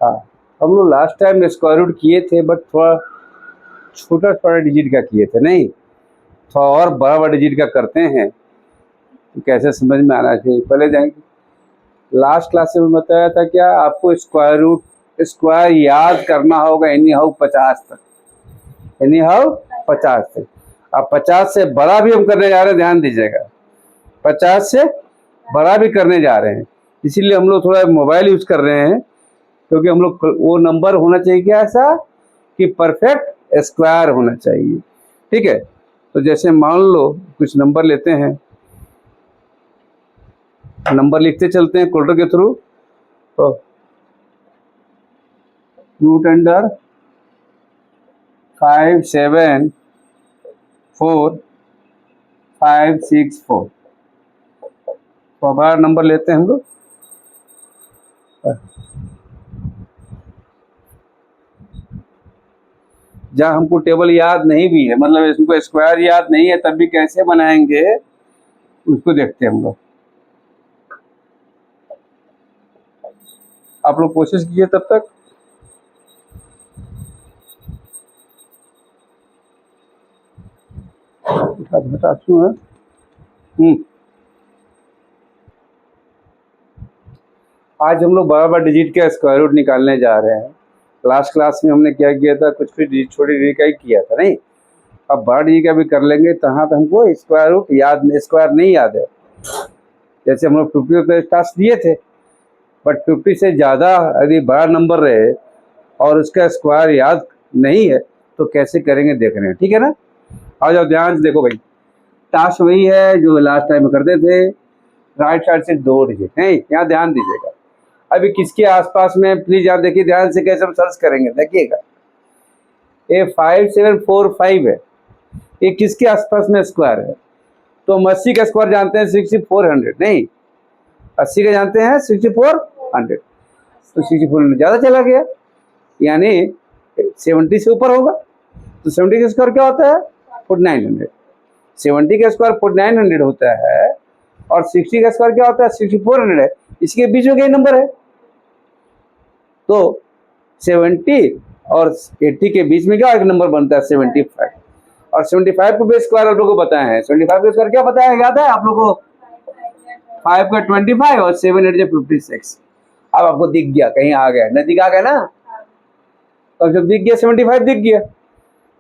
हाँ, हम लोग लास्ट टाइम स्क्वायर रूट किए थे, बट थोड़ा छोटा छोटा डिजिट का किए थे, नहीं थोड़ा और बड़ा बड़ा डिजिट का करते हैं तो कैसे समझ में आना चाहिए। पहले जाएंगे, लास्ट क्लास में बताया था क्या आपको स्क्वायर याद करना होगा एनी हाउ 50 तक, एनी हाउ 50 तक। अब 50 से बड़ा भी हम करने जा रहे हैं, ध्यान दीजिएगा, 50 से बड़ा भी करने जा रहे हैं, इसीलिए हम लोग थोड़ा मोबाइल यूज कर रहे हैं, क्योंकि हम लोग वो नंबर होना चाहिए क्या ऐसा कि परफेक्ट स्क्वायर होना चाहिए। ठीक है, तो जैसे मान लो कुछ नंबर लेते हैं, नंबर लिखते चलते हैं कैलकुलेटर के थ्रू। तो रूट अंडर 574,564, तो बड़ा नंबर लेते हैं हम लोग। जहाँ हमको टेबल याद नहीं भी है, मतलब इसको स्क्वायर याद नहीं है, तब भी कैसे बनाएंगे उसको देखते हैं हम लोग। आप लोग कोशिश कीजिए तब तक। आज हम लोग बड़ा बड़ा डिजिट का स्क्वायर रूट निकालने जा रहे हैं। लास्ट क्लास में हमने क्या किया था, कुछ भी डिजिट छोटे डिजिट का ही किया था, नहीं अब बड़ा डिजिट का भी कर लेंगे। तहाँ तो हमको स्क्वायर रूट स्क्वायर नहीं याद है। जैसे हम लोग 50 का टास्क दिए थे, बट 50 से ज़्यादा यदि बड़ा नंबर रहे और उसका स्क्वायर याद नहीं है तो कैसे करेंगे देख रहे हैं, ठीक है ना। आ जाओ ध्यान से देखो भाई, टास्क वही है जो लास्ट टाइम में करते थे, राइट साइड से 2 डिजिट, नहीं यहाँ ध्यान दीजिएगा। अभी किसके आसपास में, प्लीज आप देखिए ध्यान से कैसे हम सर्च करेंगे, देखिएगा ये 5745 है, ये किसके आसपास में स्क्वायर है। तो हम 80 का स्क्वायर जानते हैं 6400, नहीं 80 का जानते हैं 6400, तो 6400 ज़्यादा चला गया, यानी 70 से ऊपर होगा। तो 70 का स्क्वायर क्या होता है 4900, 70 का स्क्वायर 4900 होता है, और 60 का स्क्वायर क्या होता है 6400 है, इसके बीच में कई नंबर है। तो 70 और 80 के बीच में क्या एक नंबर बनता है 75, और 75 को भी स्क्वायर आप लोगों को बताया है। 75 का स्क्वायर क्या बताया याद है आप लोगों को, 5 का 25 और 7 8 56। अब आपको दिख गया, कहीं आ गया, नजदीक आ गया ना, तो जब दिख गया 75 दिख गया।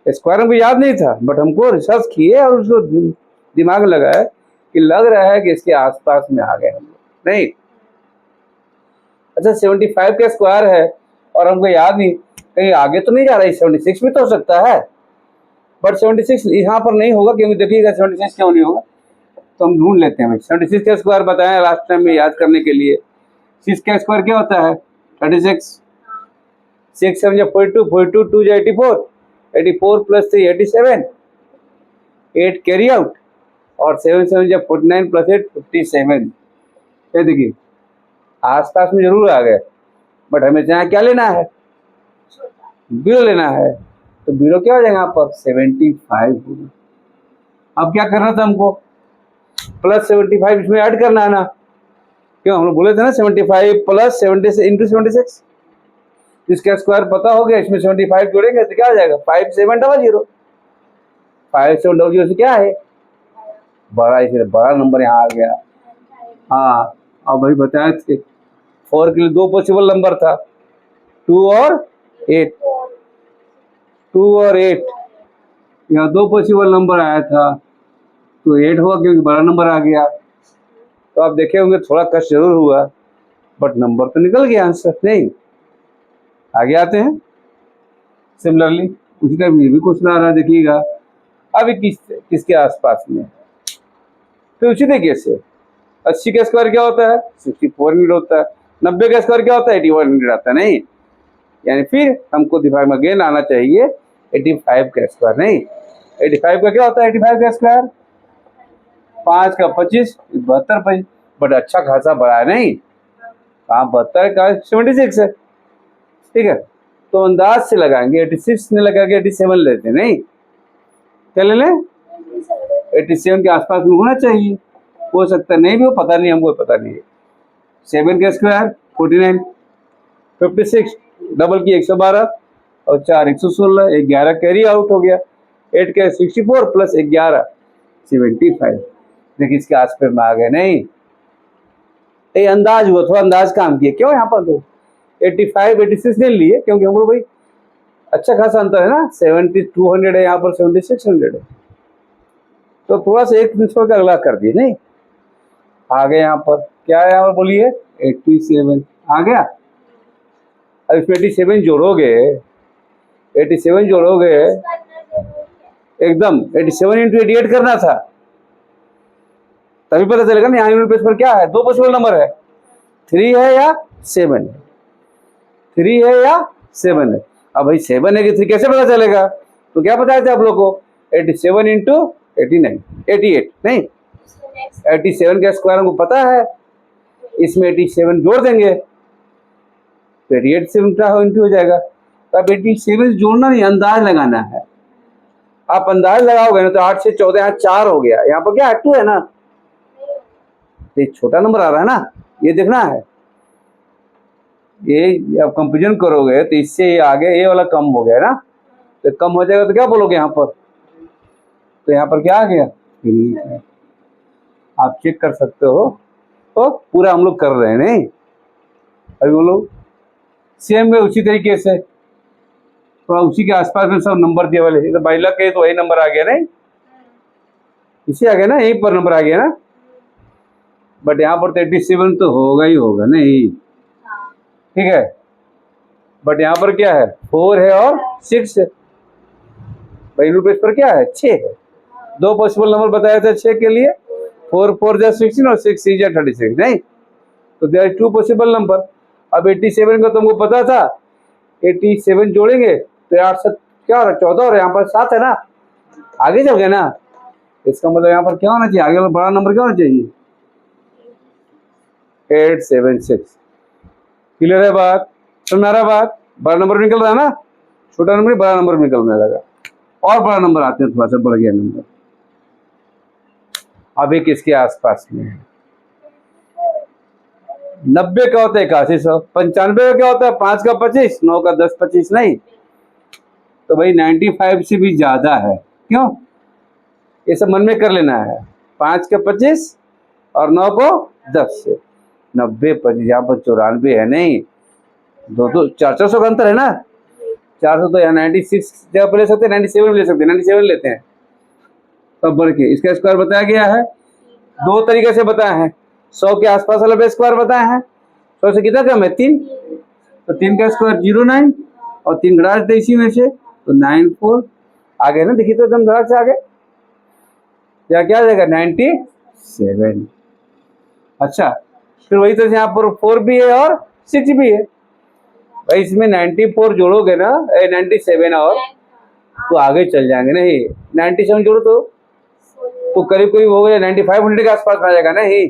स्क्वायर हमको याद नहीं था, बट हमको रिसर्च किए और उसको दिमाग लगाया कि लग रहा है कि इसके आसपास में आ गए हम लोग, नहीं अच्छा 75 का स्क्वायर है और हमको याद नहीं, कहीं आगे तो नहीं जा रहा है, 76 भी तो हो सकता है, बट 76 यहाँ पर नहीं होगा, क्योंकि देखिएगा 76 क्यों नहीं होगा, तो हम ढूंढ लेते हैं भाई। 76 का स्क्वायर बताया लास्ट टाइम में याद करने के लिए। 6 का स्क्वायर क्या होता है 36, 6 7 42, 42 2 84, 84 प्लस 3 87, 8 कैरी आउट, और 7 7 49 प्लस 8 57। ये देखिए आसपास में जरूर आ गए, बट हमें यहाँ क्या लेना है, जीरो लेना है, तो जीरो क्या हो जाएगा यहाँ पर 75 होगा। अब क्या करना था हमको, प्लस 75 इसमें ऐड करना है ना, क्यों हम लोग बोले थे ना 75 प्लस 70 इंटू 76, इसका स्क्वायर पता हो गया, इसमें 75 जोड़ेंगे तो क्या हो जाएगा 5700। 5700 से क्या है बड़ा, इसे बड़ा नंबर यहाँ आ गया। हाँ अब भाई बताए थे 4 के लिए 2 पॉसिबल नंबर था, 2 और 8, 2 और 8, यहाँ 2 पॉसिबल नंबर आया था, तो 8 हुआ क्योंकि बड़ा नंबर आ गया। तो आप देखे होंगे थोड़ा कष्ट जरूर हुआ, बट नंबर तो निकल गया आंसर, नहीं आगे आते हैं। सिमिलरली उसी का भी क्वेश्चन आ रहा है, देखिएगा अभी किसके आसपास में, तो उसी तरीके से 80 का स्क्वायर क्या होता है 6400 होता है, 90 का स्क्वायर क्या होता है 8100 आता है, नहीं यानी फिर हमको दिमाग में अगेन आना चाहिए 85 का स्क्वायर, नहीं 85 का क्या होता है 85 का स्क्वायर 5 का 25, 72, बट अच्छा खासा बड़ा है, नहीं कहाँ 72 का 76 है, ठीक है, तो अंदाज से लगाएंगे 86 ने लगा के 87 लेते हैं, नहीं क्या ले लें 87 के आसपास में होना चाहिए, हो सकता नहीं भी हो, पता नहीं हमको, पता नहीं है। 7 का स्क्वायर 49, 56, डबल की 112 और 4 116, 11 कैरी आउट हो गया। 8 के 64 प्लस 11 75। देखिए इसके आसपास में आ गए नहीं, ये अंदाज हुआ, थोड़ा अंदाज काम किया। क्यों यहाँ पर तो 85 86 नहीं लिए, क्योंकि हम लोग भाई अच्छा खासा अंतर है ना, 7200 है, यहाँ पर 7600 है, तो थोड़ा सा एक छोड़ के अगला कर दिए नहीं। आगे यहाँ पर क्या है, यहाँ पर बोलिए 87 आ गया। अब इसमें 87 जोड़ोगे, 87 जोड़ोगे एकदम 87 इंटू 88 करना था, तभी पता चलेगा ना यहाँ यूनिट प्लेस पर क्या है। दो पॉसिबल नंबर है, 3 है या 7 है, 3 है या 7 है। अब भाई 7 है कि 3 कैसे पता चलेगा, तो क्या बताया था आप लोग को, 87 इंटू 89 88 नहीं, 87 का स्क्वायर हमको पता है, इसमें 87 जोड़ देंगे तो 88 से इंटू हो जाएगा। तो अब 87 जोड़ना नहीं, अंदाज लगाना है। आप अंदाज लगाओगे ना तो 8 से 14 यहाँ 4 हो गया, यहाँ पर क्या 2 है ना, तो एक छोटा नंबर आ रहा है ना, ये देखना है। ये आप कंपेरिजन करोगे तो इससे ये आगे ये वाला कम हो गया ना, तो कम हो जाएगा तो क्या बोलोगे यहाँ पर, तो यहाँ पर क्या आ गया, आप चेक कर सकते हो। तो पूरा हम लोग कर रहे हैं नहीं, अभी वो लोग सेम में उसी तरीके से थोड़ा उसी के आसपास में सब नंबर दिए वाले, तो बाइला के तो वही नंबर आ गया नहीं, इसी आ गया ना, यहीं पर नंबर आ गया ना। बट यहाँ पर 87 तो होगा ही होगा नहीं, ठीक है। बट यहाँ पर क्या है, 4 है और 6 है। भाई पेज पर क्या है, 6 है। दो पॉसिबल नंबर बताया था 6 के लिए, 4 4 जा 16 और 6 6 जा 36 नहीं, तो देयर आर 2 पॉसिबल नंबर। अब 87 का तुमको पता था, 87 जोड़ेंगे तो 8 7 क्या हो रहा है, 14 और यहाँ पर 7 है ना, आगे चल गए ना। इसका मतलब यहाँ पर क्या होना चाहिए, आगे बड़ा नंबर क्या होना चाहिए, 876। क्लियर है बात, तुम्हारा बात, बड़ा नंबर निकल रहा है ना, छोटा नंबर बड़ा नंबर निकलने लगा, और बड़ा नंबर आते हैं, थोड़ा सा बढ़ गया नंबर। अब एक इसके आसपास में है, 90 का होता है 8100, 95 का क्या होता है 5 का 25, 9 का 10 25 नहीं, तो भाई 95 से भी ज्यादा है। क्यों, ये सब मन में कर लेना है, 5 का 25 और 9 को 10 से 90 25, यहाँ पर 94 है नहीं, 2 400 का अंतर है ना, 400 तो यहाँ 96 जगह पर ले सकते हैं, 97 ले सकते हैं, 97 लेते हैं तब बढ़ के। इसका स्क्वायर बताया गया है, दो तरीके से बताया है, 100 के आसपास वाला स्क्वायर बताया है, 100 से कितना कम है 3, तो 3 का स्क्वायर 09 और 3 घटाए थे इसी में से तो 94 आ गए ना, देखिए तो एकदम घटाट से आ गए, या क्या आ जाएगा 97। अच्छा फिर वही तरह से यहाँ पर 4 भी है और 6 भी है, भाई इसमें 94 जोड़ोगे ना 97 और तो आगे चल जाएंगे नहीं, 97 जोड़ो तो करीब करीब हो गया 9500 के आसपास आ जाएगा नहीं।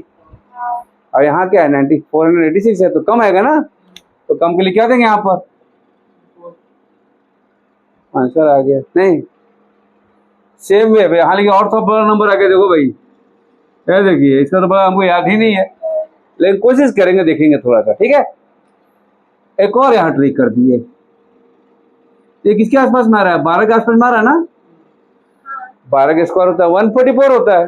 और यहाँ क्या है 9486 है, तो कम आएगा ना, तो कम के लिए क्या देंगे यहाँ पर, आंसर आ गया नहीं। सेम वे यहाँ लेकिन और थोड़ा बड़ा नंबर आ गया, देखो भाई क्या देखिए, इसका तो बड़ा हमको याद ही नहीं है, लेकिन कोशिश करेंगे, देखेंगे थोड़ा सा, ठीक है। एक और यहाँ ट्रिक कर दिए, ये किसके आसपास में आ रहा है, 12 के आसपास में आ रहा है ना, 12 का स्क्वायर होता है 144 होता है,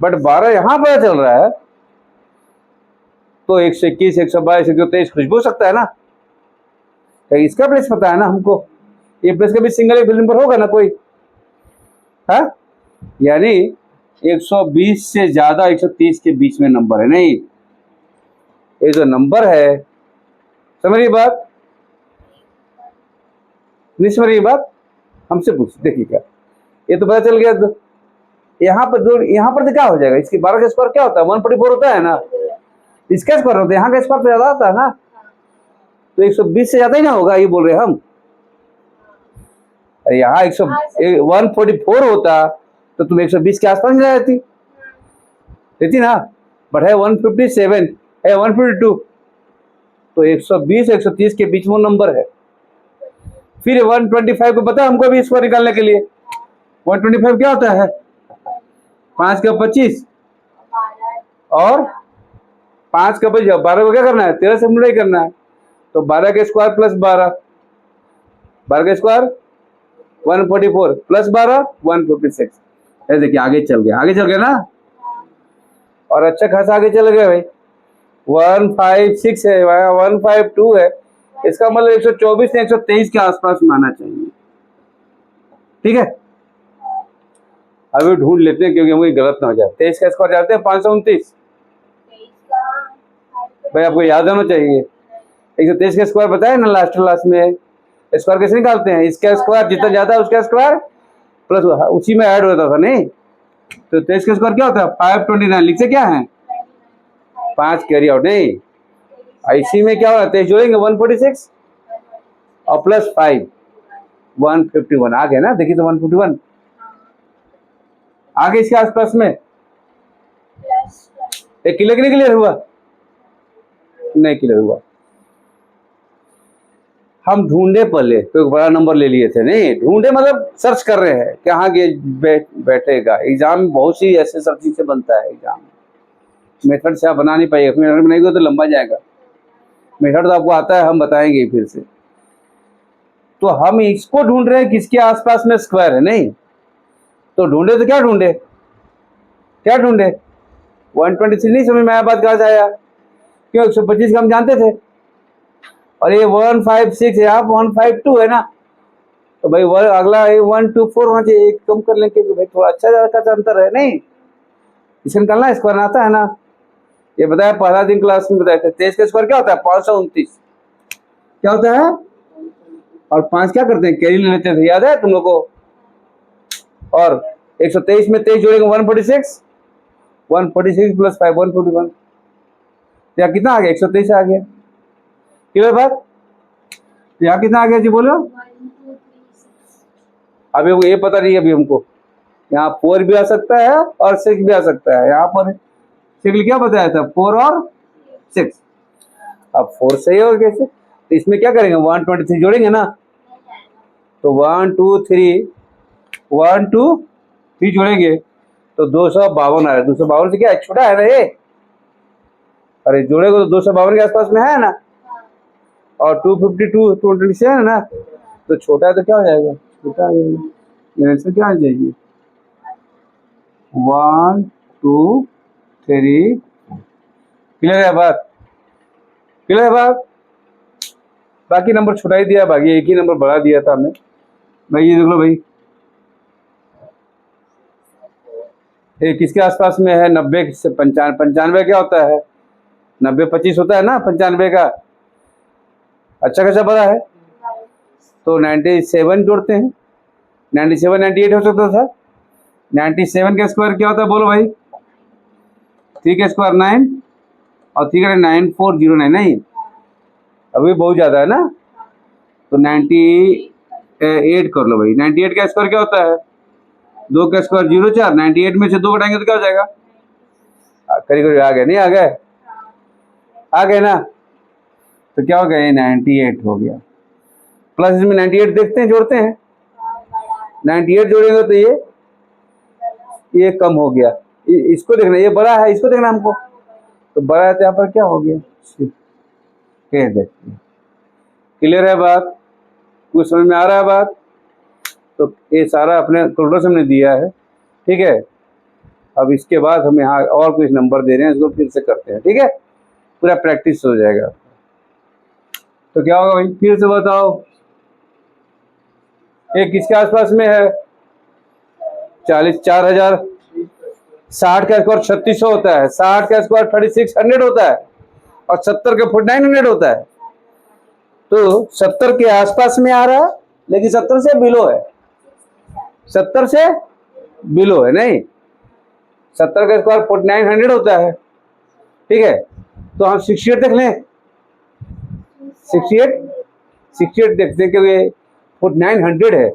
बट 12 यहाँ पता चल रहा है तो 121 122 123 कुछ भी हो सकता है ना, तो इसका प्लेस पता है ना हमको, ये प्लेस का भी सिंगल एक नंबर होगा ना कोई, है यानी 120 से ज्यादा 130 के बीच में नंबर है नहीं, ये जो नंबर है, समझिए बात, नहीं समझिए बात, हमसे पूछ देखिए क्या, ये तो पता चल गया। तो यहाँ पर तो क्या हो जाएगा, इसकी 12 का स्क्वायर क्या होता है 144 होता है ना, इसका स्क्वायर होता है, यहाँ का स्क्वायर तो ज्यादा होता है ना, तो 120 से ज्यादा ही ना होगा, ये बोल रहे हम। अरे यहाँ 144 होता तो तुम 120 के आसपास नहीं रहती ना, बट है 157 है 152, तो 120 130 के बीच में नंबर है। फिर 125 को पता है हमको भी स्क्वायर निकालने के लिए, 125 क्या होता है 5 का 25 और 5 का 25, 12 को क्या करना है 13 से मल्टीप्लाई करना है, तो 12 का स्क्वायर प्लस 12, 12 का स्क्वायर 144 प्लस 12 156। ये देखिए आगे चल गया ना, और अच्छा खासा आगे चल गया भाई। 156 है, 152 है, इसका मतलब 124 से 123 के आसपास में आना चाहिए। ठीक है, अभी ढूंढ लेते हैं क्योंकि मुझे गलत ना हो जाए। 23 का स्क्वायर जाते हैं 529। भाई आपको याद होना चाहिए, 123 का स्क्वायर बताया ना लास्ट क्लास में। स्क्वायर कैसे निकालते हैं, इसका स्क्वायर जितना ज्यादा उसका स्क्वायर प्लस उसी में ऐड होता था नहीं। तो 23 का स्क्वायर क्या होता है 529, लिखते क्या है 5 कैरी आउट नहीं। इसी में क्या हो रहा है 23 जोड़ेंगे 146 और प्लस 5 151 आ गया ना। देखिए तो 151 आगे इसके आसपास में एक क्लियर नहीं क्लियर हुआ, नहीं क्लियर हुआ। हम ढूंढे पहले तो एक बड़ा नंबर ले लिए थे, नहीं ढूंढे मतलब सर्च कर रहे हैं कहाँ बैठेगा। एग्जाम में बहुत सी ऐसे सर्चिंग से बनता है एग्जाम, मेथड से आप बना नहीं पाइएगा, मेथड बनाएंगे तो लंबा जाएगा। मेथड तो आपको आता है, हम बताएंगे फिर से। तो हम इसको ढूंढ रहे हैं किसके आसपास में स्क्वायर है, नहीं तो ढूंढे तो क्या ढूंढे 123 नहीं समझ में आया, बात कहाँ से आया, क्यों 125 का हम जानते थे, और ये 156 है, आप 152 है ना, तो भाई अगला 124 होना चाहिए, एक कम कर लेंगे भाई, थोड़ा अच्छा ज्यादा अंतर है नहीं, इसे निकालना स्क्वायर आता है ना। ये बताया पहला दिन क्लास में बताया था। 23 का स्क्वायर क्या होता है 529 क्या होता है, और 5 क्या करते हैं कैरी ले लेते थे, याद है तुम लोग को। और 123 में 23 जोड़ेंगे 146 प्लस 5 141, यहाँ कितना आ गया 123 आ गया। क्लियर बात, यहाँ कितना आ गया जी बोलो। अभी ये पता नहीं अभी हमको, यहाँ 4 भी आ सकता है और 6 भी आ सकता है। यहाँ पर 6 क्या बताया था 4 और 6, अब 4 सही हो कैसे, तो इसमें क्या करेंगे 123 जोड़ेंगे ना, तो 1 2 3 जोड़ेंगे तो 252 आ रहा है। 252 से क्या छोटा है ना ये, अरे जोड़ेगा तो 252 के आसपास में है ना, और 252 227 है ना, तो छोटा है तो क्या हो जाएगा छोटा आंसर क्या आ जाएगी 1 2 3। क्लियर है बात, क्लियर है बात। बाकी नंबर छोटा ही दिया, बाकी एक ही नंबर बढ़ा दिया था हमने भाई। ये देख लो भाई, ये किसके आसपास में है 90 से 95। 95 क्या होता है 90 25 होता है ना 95 का, अच्छा खासा बड़ा है। तो 97 जोड़ते हैं, 97 98 हो सकता था। 97 का स्क्वायर क्या होता है बोलो भाई, 3 का स्क्वायर 9 और 3 का 9409 नहीं, अभी बहुत ज़्यादा है ना, तो 98 कर लो भाई। 98 का स्क्वायर क्या होता है 2 का स्क्वायर 04, 98 में से 2 घटाएंगे तो क्या हो जाएगा, करीब करीब आ गए, नहीं आ गए ना, तो क्या हो गया ये 98 हो गया। प्लस इसमें 98 देखते हैं जोड़ते हैं, 98 जोड़ेंगे तो ये कम हो गया, इसको देखना ये बड़ा है, इसको देखना हमको, तो बड़ा है तो यहाँ पर क्या हो गया देखिए। क्लियर है बात, कुछ समझ में आ रहा है बात। तो ये सारा अपने कैलकुलेटर से हमने दिया है, ठीक है। अब इसके बाद हम यहाँ और कुछ नंबर दे रहे हैं, इसको फिर से करते हैं, ठीक है, पूरा प्रैक्टिस हो जाएगा। तो क्या होगा भाई फिर से बताओ, ये किसके आसपास में है 4000। 60 का स्क्वायर 3600 होता है, 60 का स्क्वायर 3600 होता है, और 70 का 4900 होता है। तो 70 के आसपास में आ रहा है, लेकिन 70 से बिलो है, 70 से बिलो है नहीं। 70 का स्क्वायर 4900 होता है, ठीक है। तो हम 68 देख लें, 68 देखते हैं क्योंकि 4900 है,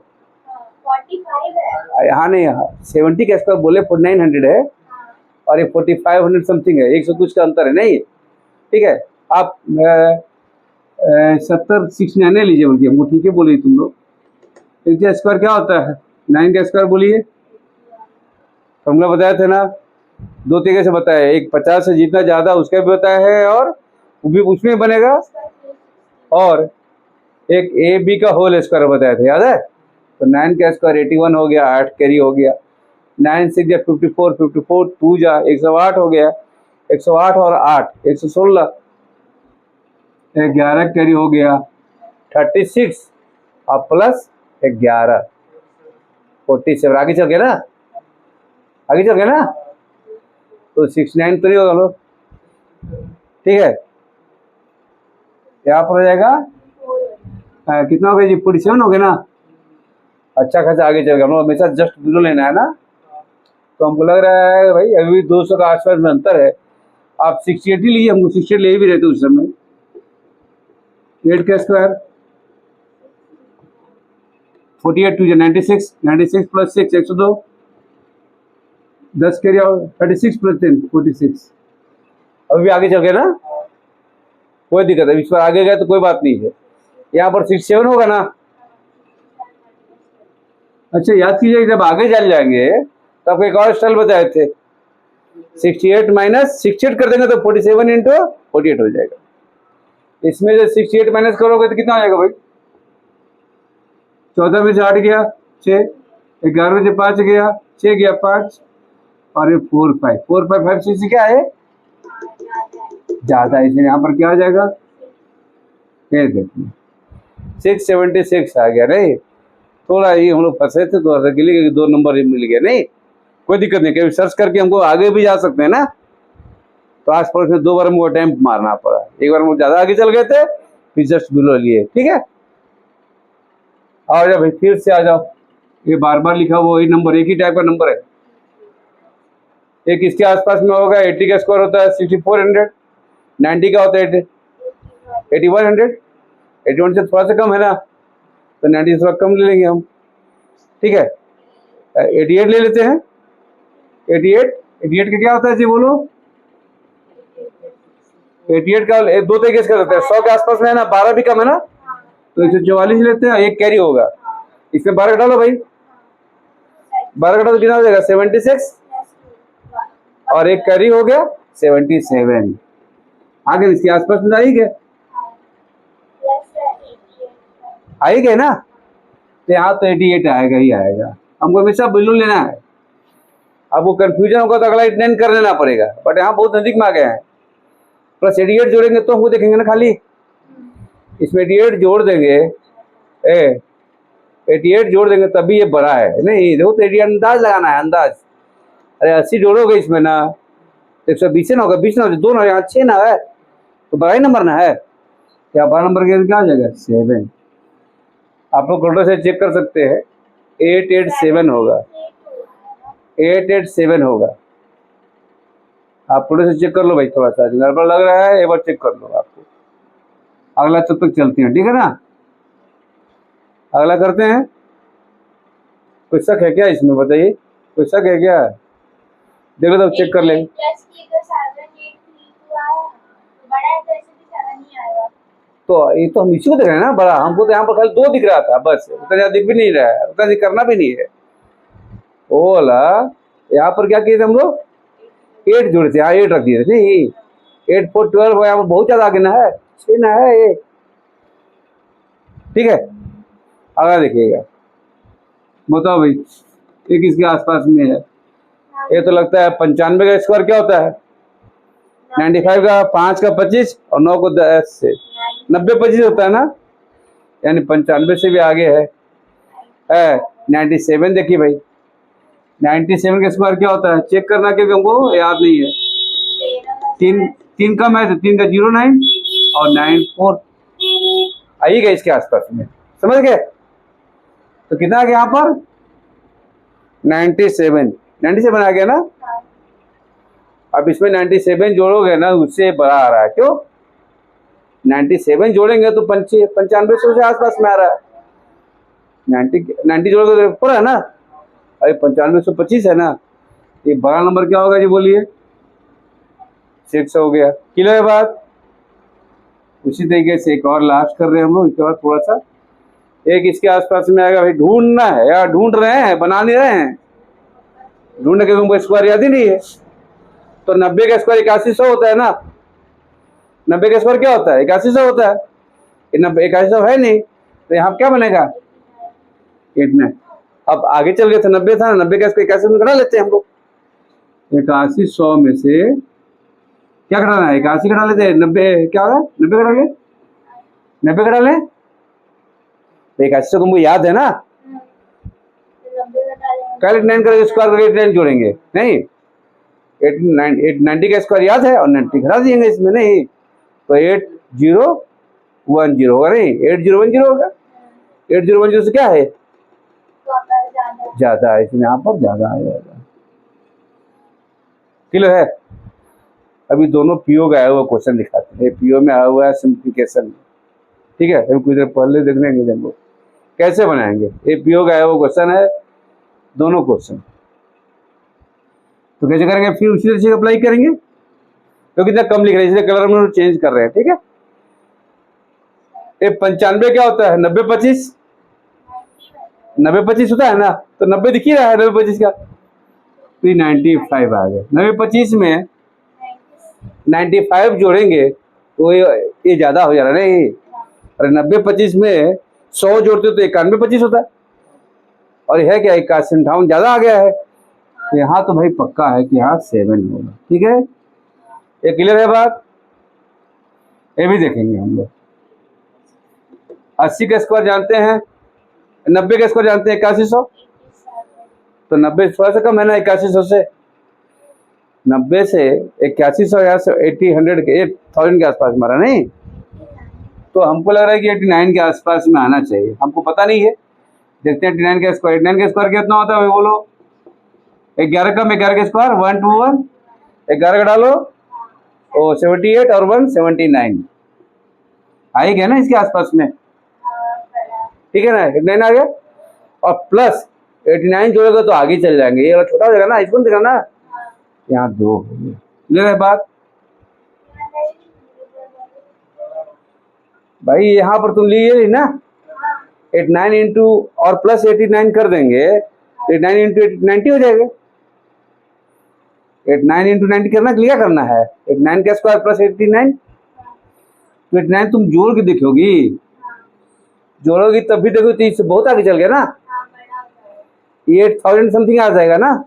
45 है यहाँ नहीं, यहाँ 70 का स्क्वायर बोले 4900 है, और ये 4500 समथिंग है, 100 कुछ का अंतर है नहीं, ठीक है। आप 70 69 लीजिए, बोलिए हमको ठीक है बोलिए तुम लोग। इसका स्क्वायर क्या होता है 9 का स्क्वायर बोलिए, फॉर्मूला बताए थे ना, 2 तरीके से बताया, एक 50 से जितना ज़्यादा उसका भी बताया है, और वो भी उसमें बनेगा, और एक ए बी का होल स्क्वायर बताए थे, याद है? तो 9 का स्क्वायर 81 हो गया, 8 कैरी हो गया, 9 6 जा 54, 54 2 जा 108 हो गया, 108 और 8 116, 11 कैरी हो गया 36 और प्लस 11 47। आगे चल गया ना, आगे चल गया ना, तो 69 तो नहीं होगा लोग, ठीक है। यहाँ पर हो जाएगा कितना हो गया जी, 47 हो गया ना। अच्छा खासा आगे चल गया, हम लोग हमेशा जस्ट बिलो लेना है ना। तो हमको लग रहा है भाई अभी भी 200 का आसपास में अंतर है। आप 68 ही लीजिए, हमको 68 ले भी रहते उस समय। 8 का स्क्वायर 48 2 96, 96 प्लस 6 102, 10 कैरी और 36 प्लस 10 46। अभी भी आगे चल गया ना, कोई दिक्कत है, इस पर आगे गए तो कोई बात नहीं है। यहाँ पर 67 होगा ना। अच्छा याद कीजिए, जब आगे चल जाएंगे तो आपको एक और स्टाइल बताए थे, 68 माइनस 68 कर देंगे तो 47 इंटू 48 हो जाएगा। इसमें जब 68 माइनस करोगे तो कितना हो जाएगा भाई, 14 में से 8 गया 6, 11 में से 5 गया 6 गया 5 और ये 4 5 4 5 5 6 क्या है, ज्यादा है, इसलिए यहाँ पर क्या आ जाएगा, ये देखिए 676 आ गया। नहीं थोड़ा ही हम लोग फंसे थे, तो के लिए 2 नंबर मिल गया, नहीं कोई दिक्कत नहीं, कभी सर्च करके हमको आगे भी जा सकते हैं ना। तो आस पड़ोस में 2 बार हमको अटेम्प्ट मारना पड़ा, एक बार हम ज्यादा आगे चल गए थे, फिर जस्ट बिलो लिए, ठीक है। आओ जाओ भाई, फिर से आ जाओ, ये बार बार लिखा हुआ वही नंबर, एक ही टाइप का नंबर है। एक इसके आसपास में होगा, 80 का स्कोर होता है 6400, 90 का होता है 8100, 81 से थोड़ा सा कम है ना, तो 90 से थोड़ा कम ले लेंगे हम, ठीक है। 88 ले लेते हैं, 88 का क्या होता है जी बोलो, 88 का 2 तरीके से कर सकते हैं, 100 के आसपास में है ना, 12 भी कम है ना, तो 144 लेते हैं, एक कैरी होगा, इसमें 12 घटा लो भाई, 12 घटा तो कितना हो जाएगा 76 और एक कैरी हो गया 77। आगे इसके आसपास में आई गया, आई गए ना, तो यहाँ तो 88 आएगा ही आएगा, हमको हमेशा बिल्कुल लेना है। अब वो कंफ्यूजन होगा तो अगला 89 कर लेना पड़ेगा, बट यहाँ बहुत नजदीक में आ गए हैं। प्लस 88 जोड़ेंगे तो हमको देखेंगे ना, खाली इसमें 88 जोड़ देंगे, 88 जोड़ देंगे तभी ये बड़ा है, नहीं देखो तो 88 अंदाज लगाना है, अंदाज। अरे 80 जोड़ोगे इसमें ना 120 ना होगा, 20 ना होगा, 2 ना होगा, 6 ना है, तो बड़ा ही नंबर ना है, क्या 12 नंबर के क्या हो जाएगा 7। आप लोग फोटो से चेक कर सकते हैं, 887 होगा, 887 होगा। आप फोटो से चेक कर लो भाई, थोड़ा सा गड़बड़ लग रहा है एक बार चेक कर लो आपको। अगला तब तक चलते हैं, ठीक है ना, अगला करते हैं। कोई शक है क्या इसमें, बताइए कोई शक है क्या, देखो तो चेक कर लें। तो ये तो हम इसी को देख रहे हैं ना बड़ा, हमको तो यहाँ पर खाली 2 दिख रहा था बस, उतना ज्यादा दिख भी नहीं रहा है, उतना करना भी नहीं है। वो वाला यहाँ पर क्या किए थे हम लोग, 8 जोड़े थे, यहाँ 8 रख दिए थे, नहीं 8 4 12 यहाँ पर बहुत ज्यादा आगे ना है, 6 ना है ये, ठीक है। आगे देखिएगा, बताओ भाई एक इसके आसपास में है, ये तो लगता है 95 का स्क्वायर क्या होता है, 95 का 5 का 25 और 9 को 10 से 90 25 होता है ना, यानी 95 से भी आगे है 97। देखिए भाई 97 का स्क्वायर क्या होता है, चेक करना क्योंकि हमको याद नहीं है। 3 कम है तो 3 का 09 और 94 आइएगा इसके आसपास में, समझ गए। तो कितना आ गया यहाँ पर 97 आ गया ना। अब इसमें 97 जोड़ोगे ना, उससे बड़ा आ रहा है, क्यों 97 जोड़ेंगे तो 95 से आसपास में आ रहा है, 90 जोड़ोगे तो पूरा है ना, अरे 9525 है ना, ये बड़ा नंबर क्या होगा जी बोलिए, 6 हो गया, क्लियर है बात। उसी तरीके से एक और लास्ट कर रहे हैं हम लोग, इसके बाद थोड़ा सा एक इसके आसपास में आएगा भाई, ढूंढना है यार, ढूंढ रहे हैं, बना नहीं रहे हैं, ढूंढने के तुमको स्क्वायर याद ही नहीं है। तो 90 का स्क्वायर 8100 होता है ना, 90 का स्क्वायर क्या होता है 8100 होता है, ये 81 है नहीं, तो यहाँ क्या बनेगा 89। अब आगे चल गए थे 90 था, 90 का इसको 81 में घटा लेते हैं हम लोग। 8100 में से क्या घटाना है, 81 घटा लेते हैं, 90 क्या होगा, 90 घटा ले, 90 घटा ले, 81 तुमको याद है ना, कल 89 करेंगे, स्क्वायर करके 89 जोड़ेंगे, नहीं 90 का स्क्वायर याद है और 90 घटा देंगे इसमें, नहीं तो 8010 होगा, नहीं 8010 होगा, 8010 से क्या है ज्यादा है, इसमें यहाँ पर ज्यादा आ जाएगा। क्लियर है। अभी दोनों पीओ का आया हुआ क्वेश्चन दिखाते हैं, पीओ में आया हुआ है सिंप्लीफिकेशन, ठीक है, अभी कुछ देर पहले देखने के लिए कैसे बनाएंगे, ये पीओ का आया हुआ क्वेश्चन है, दोनों क्वेश्चन। तो कैसे करेंगे, फिर उसी तरह से अप्लाई करेंगे, क्योंकि इतना कम लिख रहे हैं इसलिए कलर में चेंज कर रहे हैं, ठीक है। ये 95 क्या होता है, 90 25, 90 25 होता है ना, तो 90 दिख ही रहा है, 90 25 का, तो 95 आ गया। 90 25 में 95 जोड़ेंगे तो ये ज्यादा हो जा रहा है, नहीं, अरे 90 25 में 100 जोड़ते तो 91 25 होता है, और यह है क्या 81 ज्यादा आ गया है, तो यहाँ तो भाई पक्का है कि यहाँ 7 होगा, ठीक है, ये क्लियर है बात। ये भी देखेंगे हम लोग। 80 का स्क्वायर जानते हैं, 90 का स्क्वायर जानते हैं 8100, तो 90 थोड़ा सा कम है ना 8100 से, 90 से 8100 यहाँ से 80 के आसपास मारा, नहीं तो हमको लग रहा है कि 89 के आसपास में आना चाहिए, हमको पता नहीं है, देखते हैं 89 का स्क्वायर, 89 का स्क्वायर कितना होता है बोलो, 11 कम 11 का स्क्वायर 121, 11 का डालो ओ 78 और 1 79 आएगा ना इसके आसपास में, ठीक है ना, 89 आ गया, और प्लस 89 जोड़ेगा तो आगे चल जाएंगे, ये छोटा हो जाएगा ना, इसको देखा ना, यहाँ 2 हो गया, क्लियर है बात भाई। यहाँ पर तुम लिए ना 89 इंटू और प्लस 89 कर देंगे, 89 इंटू 90 हो जाएगा, 89 इंटू 90 करना, क्लियर करना है, 89 का स्क्वायर प्लस 89, तो 89 तुम जोड़ के देखोगी, जोड़ोगी तब भी देखो, तो इससे बहुत आगे चल गया ना, ये 8000 समथिंग आ जाएगा ना,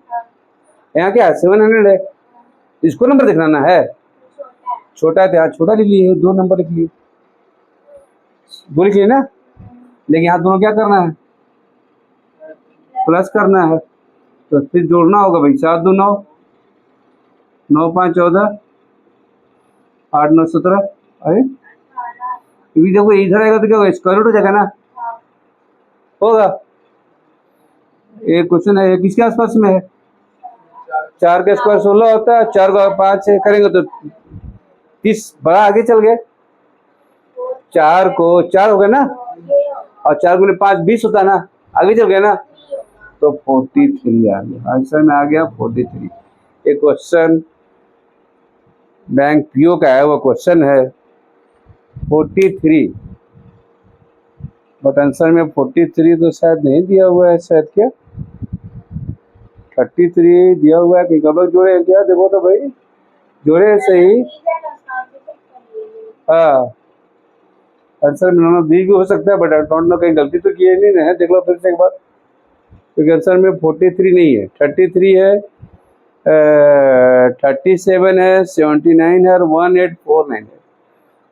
यहाँ क्या 700 है, इसको नंबर दिखाना है, छोटा है तो यहाँ छोटा लिख लिए, 2 नंबर लिख लिए, 2 लिख लिए ना, लेकिन यहाँ दोनों क्या करना है, प्लस करना है, तो फिर जोड़ना होगा भाई, 7 2 9, 9 5 14, 8 9 17, अरे भी देखो इधर आएगा तो क्या होगा, स्क्वायर रूट हो जाएगा ना, होगा। एक क्वेश्चन है, किसके आसपास में है, 4 का स्क्वायर 16 होता है, 4 का 5 करेंगे तो 30, बड़ा आगे चल गए, 4 को 4 हो गया ना, और 4 गुने 5 20 होता है ना, आगे चल गया ना, तो 43 आ गया, आंसर में आ गया 43। एक क्वेश्चन बैंक पीओ का है, वो क्वेश्चन है 43, बट आंसर में 43 तो शायद नहीं दिया हुआ है, शायद क्या 33 दिया हुआ है कि गलत जोड़े हैं क्या, देखो तो भाई जोड़े सही, हाँ आंसर में नॉन दी भी हो सकता है, बट आई डोंट नो कहीं गलती तो किए नहीं है, देख लो फिर से एक बार, क्योंकि आंसर में 43 नहीं है, 33 है, 37 है, 79 है और 1849 है,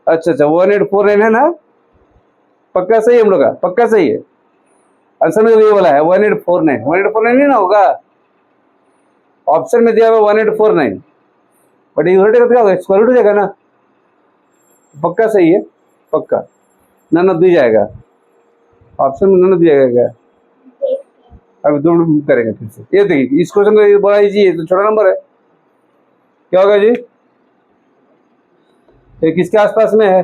अच्छा 1849 है ना, पक्का सही है हम लोग का, पक्का सही है, आंसर में ये वाला है 1849, 1849 नहीं ना होगा, ऑप्शन में दिया हुआ 1849, बट यूनिट का क्या होगा, स्क्वायर रूट हो जाएगा ना, पक्का सही है, पक्का ना दी जाएगा, ऑप्शन में ना दिया जाएगा, अभी 2 करेंगे फिर से। ये देखिए इस क्वेश्चन को बड़ा इजी है, तो छोटा नंबर है, क्या होगा जी, ये किसके आसपास में है,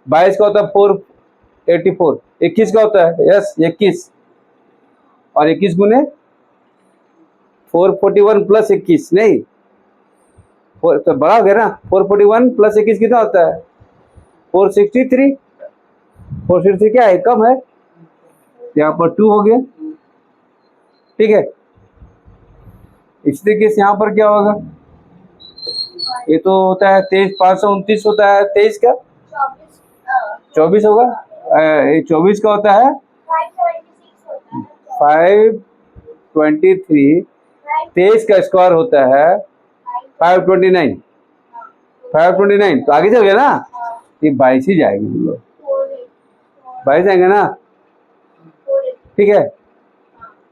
22 का होता है 484, 21 का होता है यस 21, और 21 गुने 441 प्लस 21, नहीं तो बड़ा हो गया ना, 441 प्लस 21 कितना होता है 463, 463 क्या है, कम है, यहाँ पर 2 हो गया, ठीक है। इस तरीके से यहाँ पर क्या होगा, ये तो होता है 23 529 होता है 23 का 24 होगा। ये 24 का होता है 576 होता है। 523। 23 का स्क्वायर होता है 529। 529 तो आगे चल गया ना, ये 22 ही जाएंगे हम लोग, 22 जाएंगे ना, ठीक है।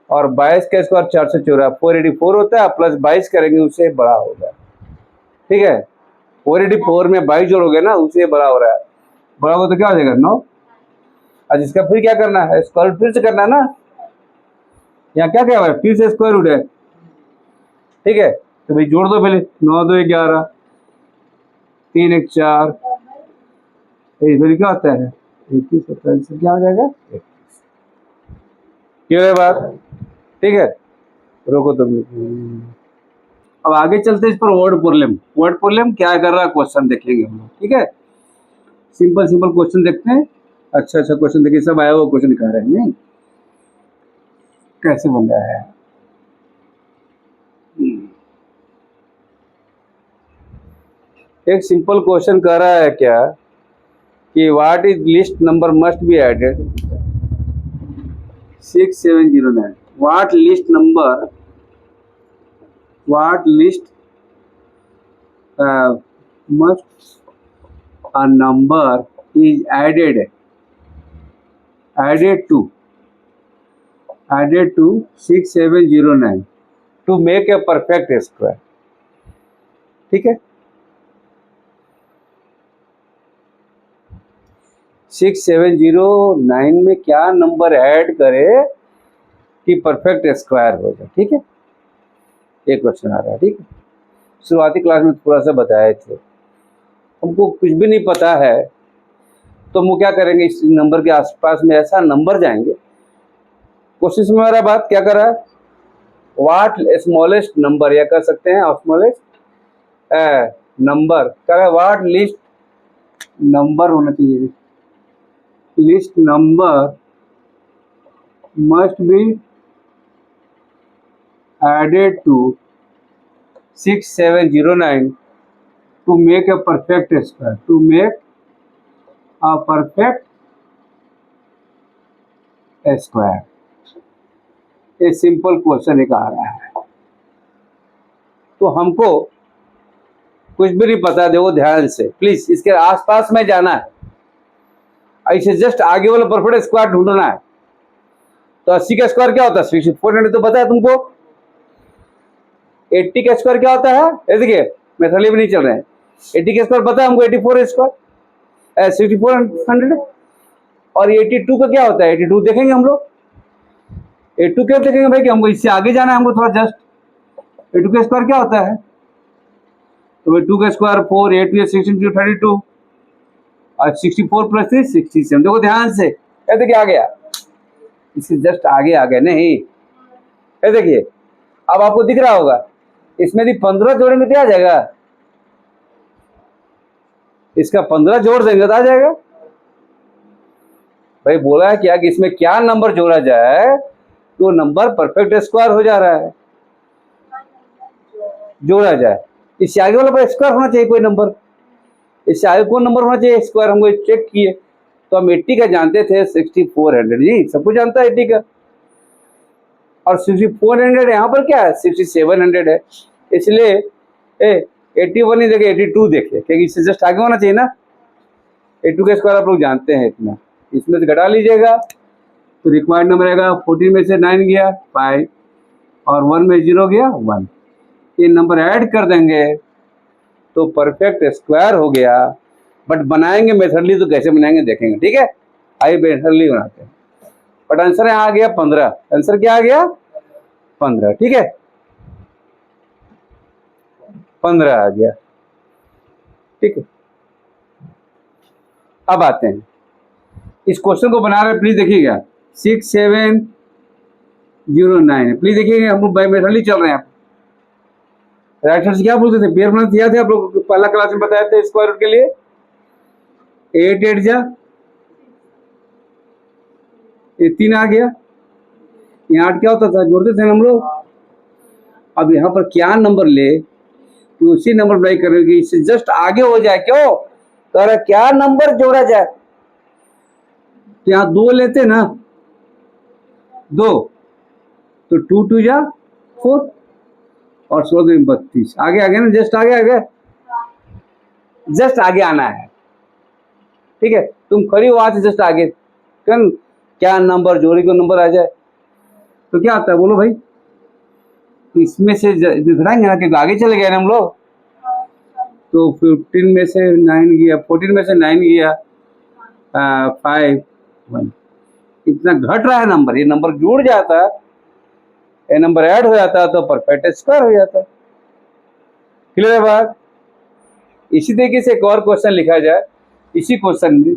और 22 का स्क्वायर 414, 484 होता है, प्लस 22 करेंगे उससे बड़ा होगा, ठीक है। 484 में 22 जोड़ोगे ना, उससे बड़ा हो रहा है, बड़ा हो तो क्या हो जाएगा 9। आज इसका फिर क्या करना है, स्क्वायर फिर से करना है ना। यहाँ क्या क्या है, फिर से स्क्वायर रूट है, ठीक है। तो भाई जोड़ दो पहले, 9 2 11, 3 1 4, फिर क्या होता है 21, 27 से क्या हो जाएगा 21। क्लियर है बात, ठीक है। रोको तुम, अब आगे चलते हैं इस पर वर्ड प्रॉब्लम। वर्ड प्रॉब्लम क्या कर रहा है, क्वेश्चन देखेंगे हम लोग, ठीक है। सिंपल सिंपल क्वेश्चन देखते हैं, अच्छा अच्छा क्वेश्चन देखिए, सब आया हुआ क्वेश्चन दिखा रहे हैं, नहीं कैसे बन रहा है। एक सिंपल क्वेश्चन कह रहा है क्या कि what is least number must be added 6709। What least number, what least must a number is added to 6709 to make a perfect square, ठीक है। 6709 में क्या नंबर ऐड करे कि परफेक्ट स्क्वायर हो जाए, ठीक है। ये क्वेश्चन आ रहा है, ठीक है। शुरुआती क्लास में थोड़ा सा बताए थे, हमको कुछ भी नहीं पता है तो हम क्या करेंगे, इस नंबर के आसपास में ऐसा नंबर जाएंगे। कोशिश में हमारा बात क्या कर रहा है, व्हाट स्मॉलेस्ट नंबर, या कर सकते हैं स्मॉलेस्ट नंबर, क्या है व्हाट लिस्ट नंबर होना चाहिए, least number must be added to 6709 to make a perfect square, to make a perfect square। ये सिंपल क्वेश्चन एक आ रहा है, तो हमको कुछ भी नहीं पता, देखो ध्यान से प्लीज, इसके आसपास में जाना है, ऐसे जस्ट आगे वाला परफेक्ट स्क्वायर ढूंढना है। तो 80 का स्क्वायर क्या होता है 6400, तो पता है तुमको। 80 का स्क्वायर क्या होता है, ये देखिए मेथड भी नहीं चल रहे हैं। 80 का स्क्वायर पता है हमको, 84 स्क्वायर 6400। और 82 का क्या होता है, 82 देखेंगे हम लोग। 82 क्यों देखेंगे भाई, कि हमको इससे आगे जाना है, हमको थोड़ा जस्ट 82 का स्क्वायर क्या होता है, तो भाई 2 का स्क्वायर 4, 8 16 32, और 64 प्लस 3 67। देखो ध्यान से, ये देखिए आ गया, इससे जस्ट आगे आ गया, नहीं ये देखिए अब आपको दिख रहा होगा, इसमें यदि 15 जोड़ेंगे तो आ जाएगा, इसका 15 जोड़ देंगे तो आ जाएगा। भाई बोला है क्या कि इसमें क्या नंबर जोड़ा जाए तो नंबर परफेक्ट स्क्वायर हो जा रहा है, जोड़ा जाए। इससे आगे वाला स्क्वायर होना चाहिए कोई नंबर, इससे आगे कौन नंबर होना चाहिए स्क्वायर, हमको चेक किए तो हम 80 का जानते थे, 6400 जी सब कुछ जानता है 80 का, और 6400 यहाँ पर क्या है 6700 है, इसलिए 81 नहीं देखे 82 देखे, क्योंकि इससे जस्ट आगे होना चाहिए ना। 82 का स्क्वायर आप लोग जानते हैं इतना, इसमें से घटा लीजिएगा तो रिक्वायर्ड नंबर आएगा 14 में से 9 गया 5, और 1 में 0 गया 1, ये नंबर ऐड कर देंगे तो परफेक्ट स्क्वायर हो गया। बट बनाएंगे मेथडली तो कैसे बनाएंगे देखेंगे, ठीक है। आइए मेथडली बनाते हैं। बट आंसर यहाँ आ गया 15, आंसर क्या आ गया 15, ठीक है 15 आ गया, ठीक है। अब आते हैं इस क्वेश्चन को बना रहे, प्लीज देखिएगा 6709, प्लीज देखिएगा हम लोग बाय मेथडली चल रहे हैं। राइट हैंड से क्या बोलते थे, पेयर बनाना याद है आप लोग, पहला क्लास में बताए थे स्क्वायर रूट के लिए 8 8 जा, ये 3 आ गया, यहाँ 8 क्या होता था जोड़ते थे हम लोग। अब यहाँ पर क्या नंबर ले तो उसी नंबर अप्लाई करेंगे, इससे जस्ट आगे हो जाए, क्यों तो क्या नंबर जोड़ा जाए, तो यहाँ 2 लेते ना, 2 तो 2 2 जा 4 और 16 2 32। आगे आगे ना, जस्ट आगे आगे, जस्ट आगे आना है। ठीक है, तुम खड़ी हो वहां से जस्ट आगे, क्या नंबर जोड़ी को नंबर आ जाए तो क्या आता है बोलो भाई। इसमें से घटाएंगे ना, क्योंकि आगे चले गए ना हम लोग। तो 15 में से 9 गया, 14 में से 9 गया, 5 1। इतना घट रहा है नंबर, ये नंबर जुड़ जाता है, ये नंबर ऐड हो जाता है तो परफेक्ट स्क्वायर हो जाता है। क्लियर है बात। इसी तरीके से एक और क्वेश्चन लिखा जाए, इसी क्वेश्चन में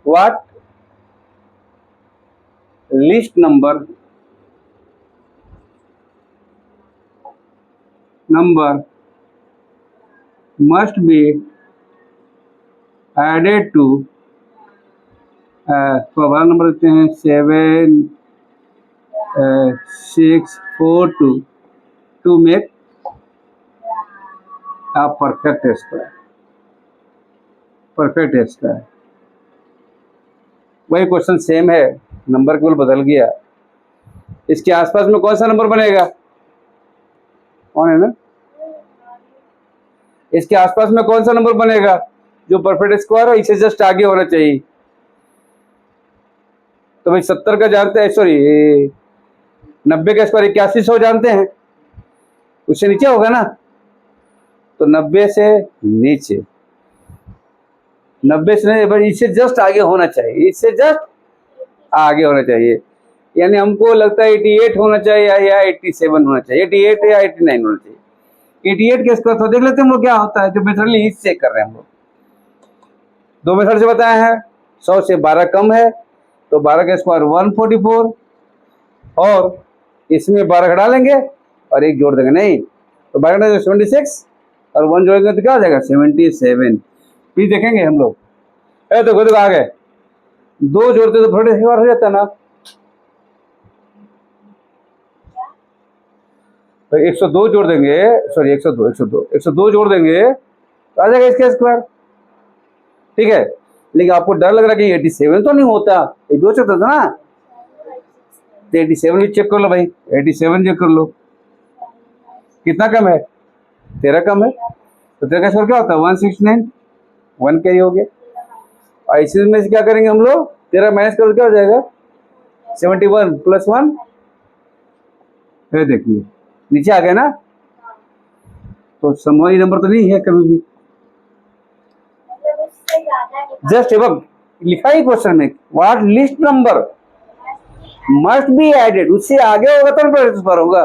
what least number must be added to तो बड़ा नंबर देते हैं 7 6 4 2 to make a perfect square। Perfect square वही क्वेश्चन सेम है, नंबर केवल बदल गया। इसके आसपास में कौन सा नंबर बनेगा, कौन है ना, इसके आसपास में कौन सा नंबर बनेगा जो परफेक्ट स्क्वायर है, इसे जस्ट आगे होना चाहिए। तो भाई 70 का जानते हैं, सॉरी 90 का स्क्वायर 8100 जानते हैं, उससे नीचे होगा ना। तो 90 से नीचे, 90 से नहीं भाई, इससे जस्ट आगे होना चाहिए, इससे जस्ट आगे होना चाहिए। यानी हमको लगता है 88 होना चाहिए या 87 होना चाहिए, 88 या 89 होना चाहिए। 88 के स्क्वायर तो देख लेते हैं हम लोग क्या होता है, जो मेथड इस चेक कर रहे हैं हम लोग। 2 मेथड से बताए हैं, 100 से 12 कम है तो 12 का स्क्वायर 144, और इसमें 12 घटा लेंगे और 1 जोड़ देंगे, नहीं तो 12 76 और 1 जोड़ेंगे तो क्या हो जाएगा 77। फिर देखेंगे हम लोग, देखो आ गए, 2 जोड़ते तो थोड़े बार हो जाता ना। तो 102 जोड़ देंगे, सॉरी 102 जोड़ देंगे तो आ जाएगा इसका स्क्वायर। ठीक है, लेकिन आपको डर लग रहा है कि 87 तो नहीं होता, ये भी हो सकता था ना। तो 87 भी चेक कर लो भाई, 87 चेक कर लो, कितना कम है, 13 कम है। तो 13 का स्क्वायर क्या होता है 169, 1 कैरी हो गया। और इसी में से क्या करेंगे हम लोग, 13 माइनस करो क्या हो जाएगा 71 प्लस 1, देखिए नीचे आ गया ना। तो समवाही नंबर तो नहीं है कभी भी, जस्ट एवं लिखा ही क्वेश्चन में what least number must be added, उससे आगे होगा तो पर होगा।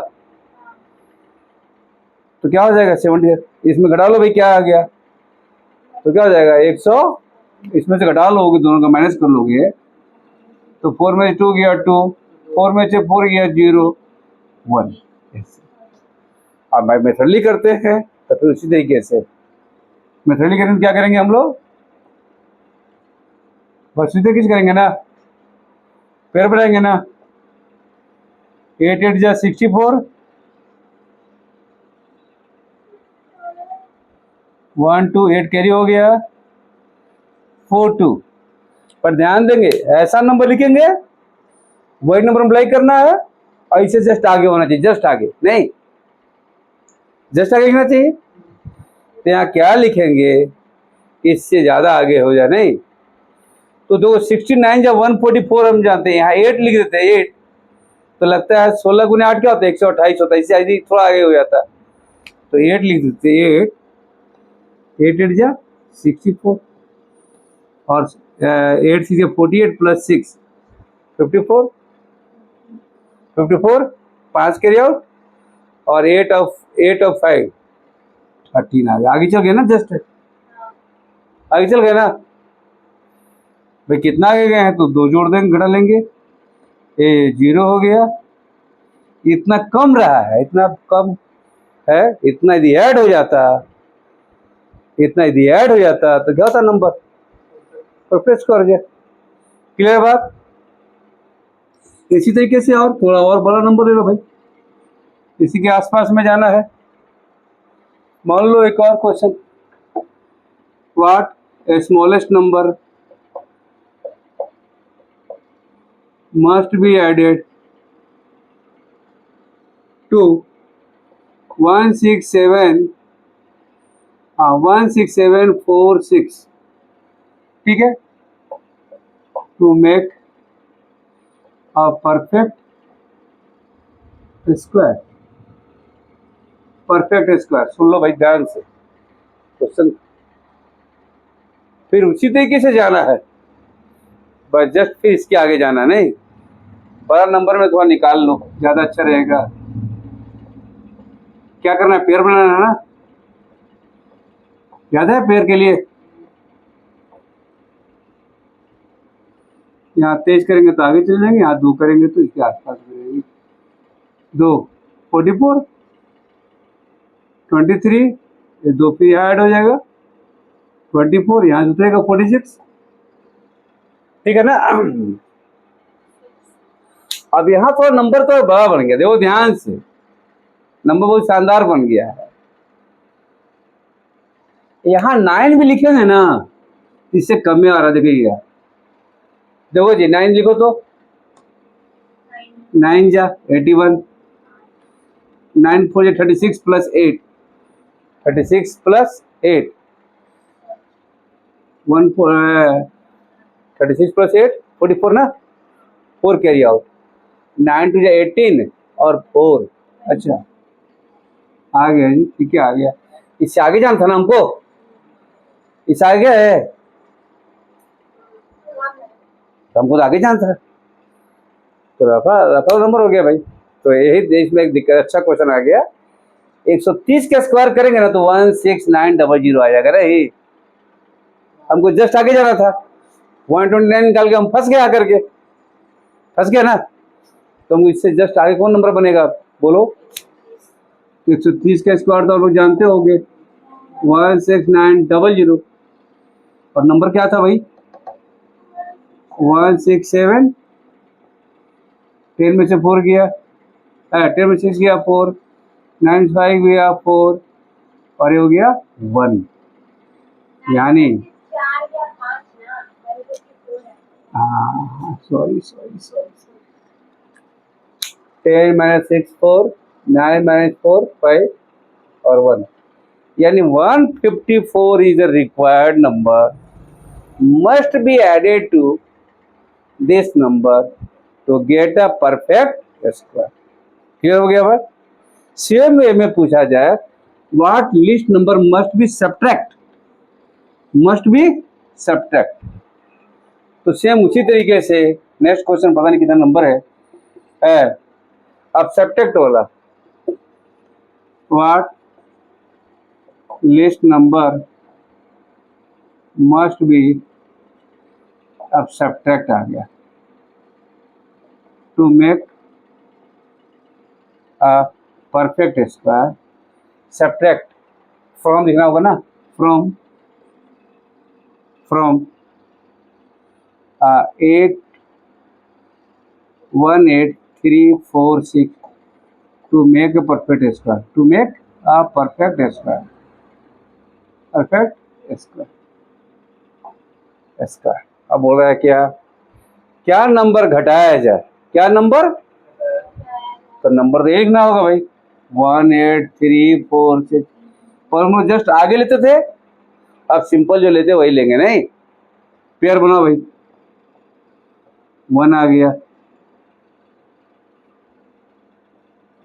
तो क्या हो जाएगा 70, इसमें घटा लो भाई क्या आ गया, तो क्या हो जाएगा 100, इसमें से घटा लोगे दोनों का माइनस कर लोगे तो 4 में 2 गया 2, 4 में से 4 गया 0 1। अब भाई मेथडली करते हैं तो फिर उसी तरीके से मेथडली करेंगे, क्या करेंगे हम लोग बस इसी तरीके से करेंगे ना, पेड़ बनाएंगे ना। 8 8 जा 64, 1 2 8 कैरी हो गया 4 2। पर ध्यान देंगे ऐसा नंबर लिखेंगे वही नंबर अप्लाई करना है और इसे जस्ट आगे होना चाहिए, जस्ट आगे नहीं, जस्ट आगे लिखना चाहिए। तो यहाँ क्या लिखेंगे इससे ज्यादा आगे हो जाए, नहीं तो दो 69 या 144 हम जानते हैं, यहाँ 8 लिख देते हैं 8, तो लगता है 16 गुने 8 क्या होता है 128 होता है, इससे आगे थोड़ा आगे हो जाता है तो 8 लिख देते हैं 8 8 जा 64 और 8 6 48 प्लस 6 54 5 कैरी आउट और 8 ऑफ 5 13 आ गया। आगे चल गए ना, जस्ट आगे चल गए ना भाई। कितना आगे गए हैं तो 2 जोड़ देंगे, घटा लेंगे, ये 0 हो गया। इतना कम रहा है, इतना कम है, इतना यदि ऐड हो जाता, इतना यदि ऐड हो जाता तो क्या होता नंबर परफेक्ट स्क्वायर हो जाए। क्लियर बात। इसी तरीके से और थोड़ा और बड़ा नंबर ले लो भाई, इसी के आसपास में जाना है। मान लो एक और question, what a smallest number must be added to 16746, ठीक है, to make a perfect square. Perfect square सुन लो भाई ध्यान से क्वेश्चन, फिर उसी तरीके से जाना है, बस जस्ट फिर इसके आगे जाना नहीं। बड़ा नंबर में थोड़ा निकाल लो, ज़्यादा अच्छा रहेगा। क्या करना है, पेयर बनाना है ना, याद है पेयर के लिए। यहाँ तेज करेंगे तो आगे चले जाएंगे, यहाँ 2 करेंगे तो इसके आसपास रहेंगे। 2 44 23, ये 2 फिर यहाँ ऐड हो जाएगा 24, यहाँ जुटेगा 46, ठीक है ना। अब यहाँ थोड़ा नंबर तो बड़ा बन गया, देखो ध्यान से, नंबर बहुत शानदार बन गया है। यहाँ 9 भी लिखेंगे ना, इससे कम में आ रहा, देखिएगा, देखो जी 9 लिखो तो 9 जा 81, 9 4 जा 36 प्लस 8, 36 प्लस 8 1 36 प्लस 8 44 ना, 4 कैरी आउट, 9 2 जा 18 और 4, अच्छा आ गया जी, ठीक है आ गया। इससे आगे जाना था ना हमको, इससे आगे है तो हमको तो आगे जाना था, तो रफा नंबर हो गया भाई। तो यही देश में एक दिक्कत, अच्छा क्वेश्चन आ गया। 130 का स्क्वायर करेंगे ना तो 16900 आ जाएगा रे, हमको जस्ट आगे जाना था, 129 निकाल के हम फंस गए, आकर के फंस गया ना, तो हम इससे जस्ट आगे कौन नंबर बनेगा बोलो। 130 का स्क्वायर तो आप लोग जानते होंगे 16900, और नंबर क्या था भाई 167, 10 में से 4 गया, 10 में 6 गया 4, 9 5 गया 4, और ये हो गया 1, यानी 4 या 5 ना, मेरे को 4 है। हाँ सॉरी 10 माइनस 6 4, 9 माइनस 4 5 और 1, यानी 154 is a required number must be added to this number to get a perfect square। Clear हो गया भाई। सेम वे में पूछा जाए what least number must B subtract, तो सेम उसी तरीके से नेक्स्ट क्वेश्चन, पता नहीं कितना नंबर है अब सब्ट्रैक्ट वाला, what least number must be, अब सब्ट्रैक्ट आ गया, to make a perfect square. Subtract from लिखना होगा ना, from 8 1 8 3 4 6 to make a perfect square, to make a perfect square, square. अब बोल रहा है क्या नंबर घटाया जाए, क्या नंबर, तो नंबर तो एक ना होगा भाई 1 8 3 4 6, और हम लोग जस्ट आगे लेते थे, अब सिंपल जो लेते वही लेंगे, नहीं पेयर बनाओ भाई, 1 आ गया,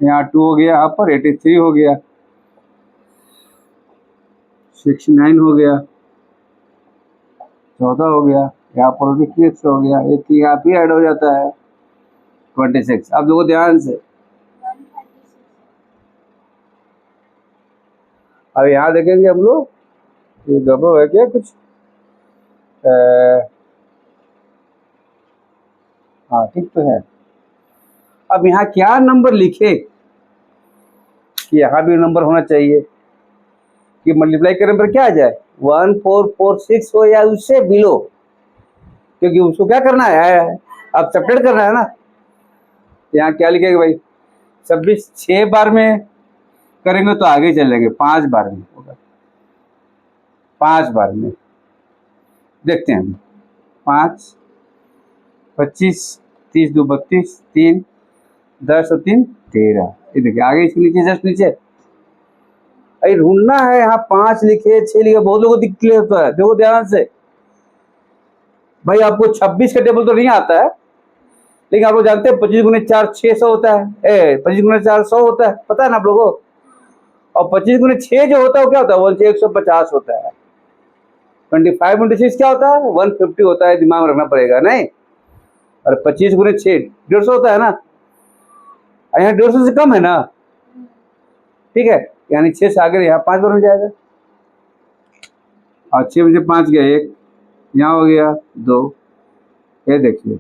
यहाँ 2 हो गया, यहाँ पर 83 हो गया, 69 हो गया, 14 हो गया, यहाँ पर 26 हो गया, एक यहाँ पे ऐड हो जाता है 26। अब देखो ध्यान से, 136 अब यहाँ देखेंगे हम लोग, ये गड़बड़ है क्या कुछ, हाँ ठीक तो है। अब यहाँ क्या नंबर लिखे कि यहाँ भी नंबर होना चाहिए कि मल्टीप्लाई करने पर क्या आ जाए 1446 हो या उससे बिलो, क्योंकि उसको क्या करना है, अब सब्ट्रैक्ट करना है ना। यहाँ क्या लिखेगा भाई 26 6 बार में करेंगे तो आगे चलेंगे, 5 बार में होगा, 5 बार में देखते हैं हम। 5, 25, 30 2 32, 3 10 और 3 13। ये देखिए आगे इसके नीचे जस्ट नीचे अरे ढूंढना है। यहाँ 5 लिखे 6 लिखे, बहुत लोगों को दिक्कत होता है। देखो ध्यान से भाई, आपको 26 का टेबल तो नहीं आता है, लेकिन आप लोग जानते हैं 25 गुने 4 600 होता है। 25 गुने 4 100 होता है, पता है ना आप लोगों को। और 25 गुने 6 जो होता है वो क्या होता है, 150 होता है। 25 इंटू 6 क्या होता है, 150 होता है। दिमाग में रखना पड़ेगा नहीं। और 25 गुने 6 150 होता है ना। यहाँ 150 से कम है ना, ठीक है। यानी 6 से आगे यहाँ 5 बार हो जाएगा। और 6 में से 5 गया 1, यहाँ हो गया 2। ये देखिए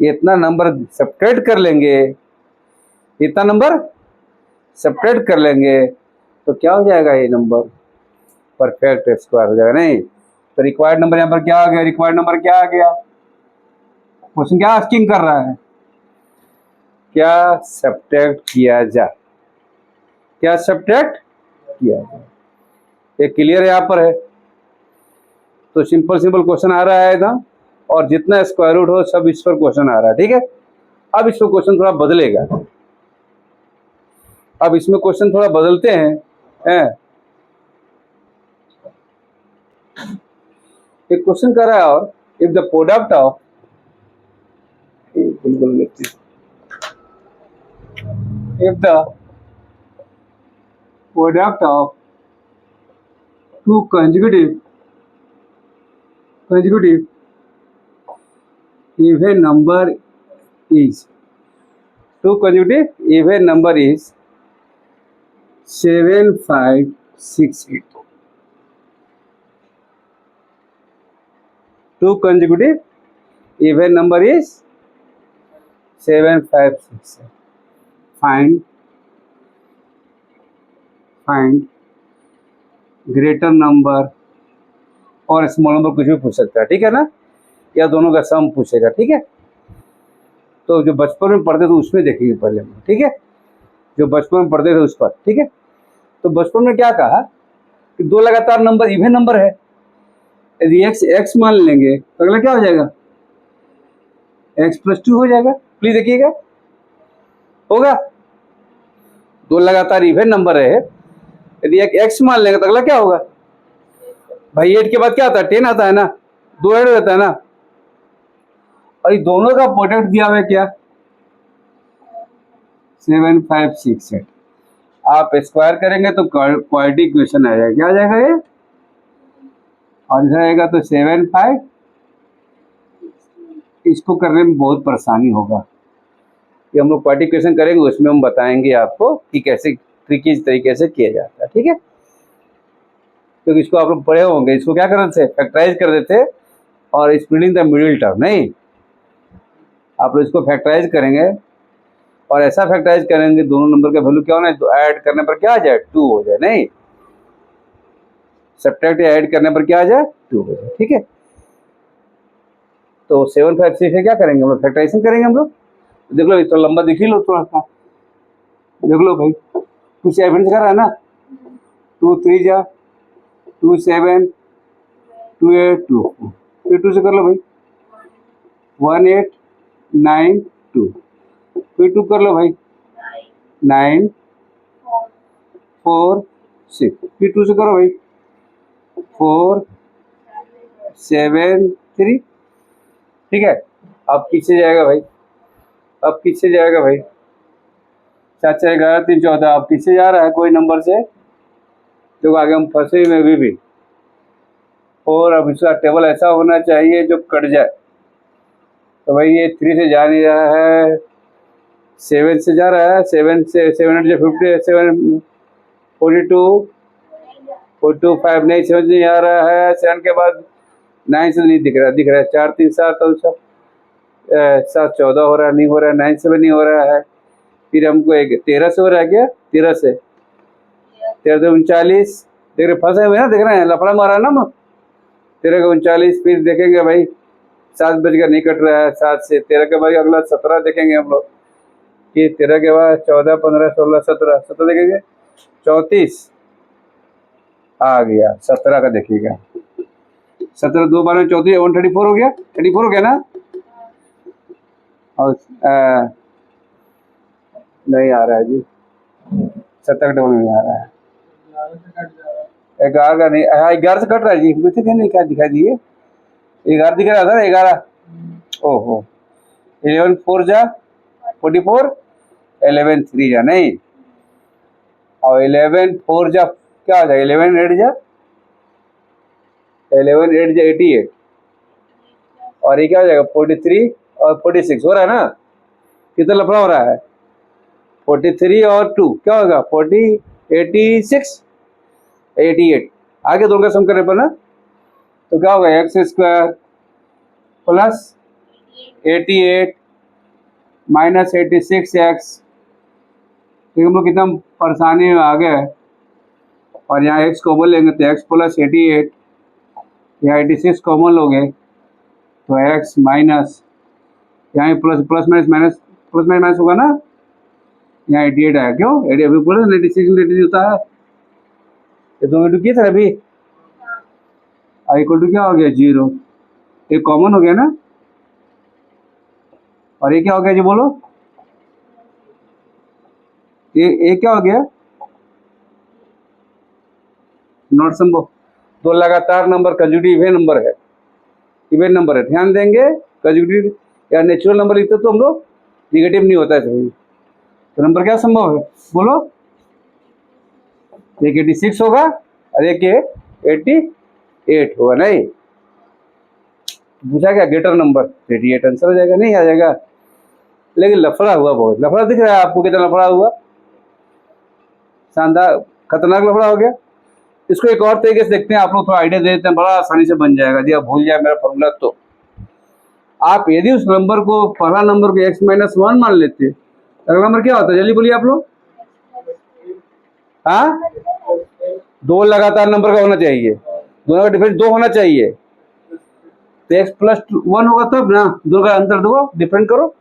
ये इतना नंबर सब्ट्रैक्ट कर लेंगे, इतना नंबर सब्ट्रैक्ट कर लेंगे तो क्या हो जाएगा, ये नंबर परफेक्ट स्क्वायर हो जाएगा नहीं। तो रिक्वायर्ड नंबर यहाँ पर क्या आ गया, रिक्वायर्ड नंबर क्या आ गया। क्वेश्चन क्या आस्किंग कर रहा है, क्या सब्ट्रैक्ट किया जाए, क्या सब्ट्रैक्ट किया जाए। ये क्लियर यहाँ पर है। तो सिंपल सिंपल क्वेश्चन आ रहा है एकदम, और जितना स्क्वायर रूट हो सब इस पर क्वेश्चन आ रहा है, ठीक है। अब इसमें क्वेश्चन थोड़ा बदलेगा। अब इसमें क्वेश्चन थोड़ा बदलते हैं। एक क्वेश्चन कर रहा है, और if the product of if the product of two consecutive even number is 7568. Two consecutive even number is 7568. Find greater number और स्मॉल नंबर, कुछ भी पूछ सकता है, ठीक है ना। या दोनों का सम पूछेगा, ठीक है। तो जो बचपन में पढ़ते थे उसमें देखेंगे पहले हम, ठीक है। जो बचपन में पढ़ते थे उस पर, ठीक है। तो बचपन में क्या कहा कि दो लगातार नंबर इवन नंबर है, यदि x मान लेंगे तो अगला क्या हो जाएगा, x + 2 हो जाएगा। प्लीज देखिएगा, होगा। दो लगातार इवन नंबर है, यदि एक x मान लेंगे तो अगला क्या होगा भाई, 8 के बाद क्या आता है, 10 आता है ना, 2 ऐड रहता है ना। और ये दोनों का प्रोडक्ट दिया हुआ है क्या, 7568। आप स्क्वायर करेंगे तो क्वाड्रेटिक इक्वेशन आ जाएगा। क्या आ जाएगा ये, और इधर आएगा तो 75। इसको करने में बहुत परेशानी होगा, कि हम लोग क्वाड्रेटिक इक्वेशन करेंगे उसमें हम बताएंगे आपको कि कैसे ट्रिकी तरीके से किया जाता है, ठीक है। क्योंकि इसको आप लोग पढ़े होंगे, इसको क्या कर रहे थे, फैक्टराइज कर देते और स्प्लिटिंग द मिडिल टर्म, नहीं। आप लोग इसको फैक्टराइज करेंगे, और ऐसा फैक्टराइज करेंगे दोनों नंबर का वैल्यू क्या होना है, तो ऐड करने पर क्या आ जाए, 2 हो जाए, नहीं। सब्ट्रैक्ट या ऐड करने पर क्या आ जाए, 2 हो जाए, ठीक है। तो 756 से क्या करेंगे हम लोग, फैक्टराइजेशन करेंगे हम लोग। देख लो तो लंबा दिख ही लो थोड़ा सा, देख लो भाई, कुछ एवरेज कर रहा है ना। 2 3 जा 2 7 2 8 2 फिर 2 से कर लो भाई, 1 8 9 2 फिर 2 कर लो भाई, 9 4 6 फिर 2 से करो भाई, 4 7 3, ठीक है। अब पीछे जाएगा भाई, अब पीछे जाएगा भाई, 4 4 11 3 14, अब पीछे जा रहा है कोई नंबर से, जो आगे हम फंसे में भी। और अब इसका टेबल ऐसा होना चाहिए जो कट जाए। तो भाई ये 3 से जा नहीं रहा है, 7 से जा रहा है, 7 से 7 8 50 7 42 42 5 नहीं, 7 नहीं आ रहा है, 7 के बाद 9 से नहीं दिख रहा है, 4 3 7 और 7 14 हो रहा है, नहीं हो रहा है, 9 से भी नहीं हो रहा है। फिर हमको एक 13 से हो रहा है क्या, 13 से 39 देख रहे, फंसे हुए ना, देख रहे हैं, लफड़ा मारा ना हम। 13 का 39, फिर देखेंगे भाई 7 बजकर नहीं कट रहा है, 7 से 13 के बाद अगला 17 देखेंगे हम लोग, कि 13 के बाद 14 15 16 17 17 देखेंगे, 34 आ गया, 17 का देखिएगा, 17 2 12 34 134 हो गया, 34 हो गया ना। और नहीं आ रहा है जी, 70 नहीं आ रहा है, 11 का नहीं, हाँ 11 से कट रहा है जी, मुझे क्या नहीं, क्या दिखाई दिए 11 दिख रहा था ना, 11। ओहो 11 4 जा 44, 11 3 जा नहीं, और 11 4 जा क्या हो जाएगा, 11 8 जा 11 8 जा 88, और ये क्या हो जाएगा 43 और 46 हो रहा है ना। कितना लफड़ा हो रहा है, 43 और 2 क्या होगा 40 86 88, आगे दोनों का सम करने पर ना तो क्या होगा x square plus 88 minus 86 x. देखिए हम लोग कितना परेशानी में आ गए, और यहाँ एक्स कॉमन लेंगे तो एक्स प्लस 88, यहाँ 86 कॉमन लोगे तो एक्स माइनस, यहाँ plus plus minus minus plus minus minus होगा ना, यहाँ 88 आया, क्यों 88 प्लस 86 होता है, ये दो इंटू किए थे अभी, आई इक्वल टू क्या हो गया 0, ये कॉमन हो गया ना, और ये क्या हो गया जी बोलो, ये क्या हो गया, नॉट संभव। दो लगातार नंबर कंसेक्यूटिव इवन नंबर है, इवन नंबर है, ध्यान देंगे कंसेक्यूटिव या नेचुरल नंबर लिखते तो हम लोग निगेटिव नहीं होता है सही, तो नंबर क्या संभव है बोलो, एक 86 होगा और एक 88 होगा, नहीं पूछा क्या ग्रेटर नंबर 88 आंसर हो जाएगा, नहीं आ जाएगा। लेकिन लफड़ा हुआ, बहुत लफड़ा दिख रहा है आपको, कितना लफड़ा हुआ, शानदार खतरनाक लफड़ा हो गया। इसको एक और तरीके से देखते हैं, आप लोग थोड़ा आइडिया दे देते हैं, बड़ा आसानी से बन जाएगा। यदि आप भूल जाए मेरा फॉर्मूला तो आप यदि उस नंबर को, पहला नंबर को x-1 मान लेते, अगला नंबर क्या होता है जल्दी बोलिए आप लोग, हाँ दो लगातार नंबर का होना चाहिए, दोनों का डिफरेंस 2 होना चाहिए, तो x+1 होगा तब ना, दोनों का अंतर दो, डिफरेंट करो,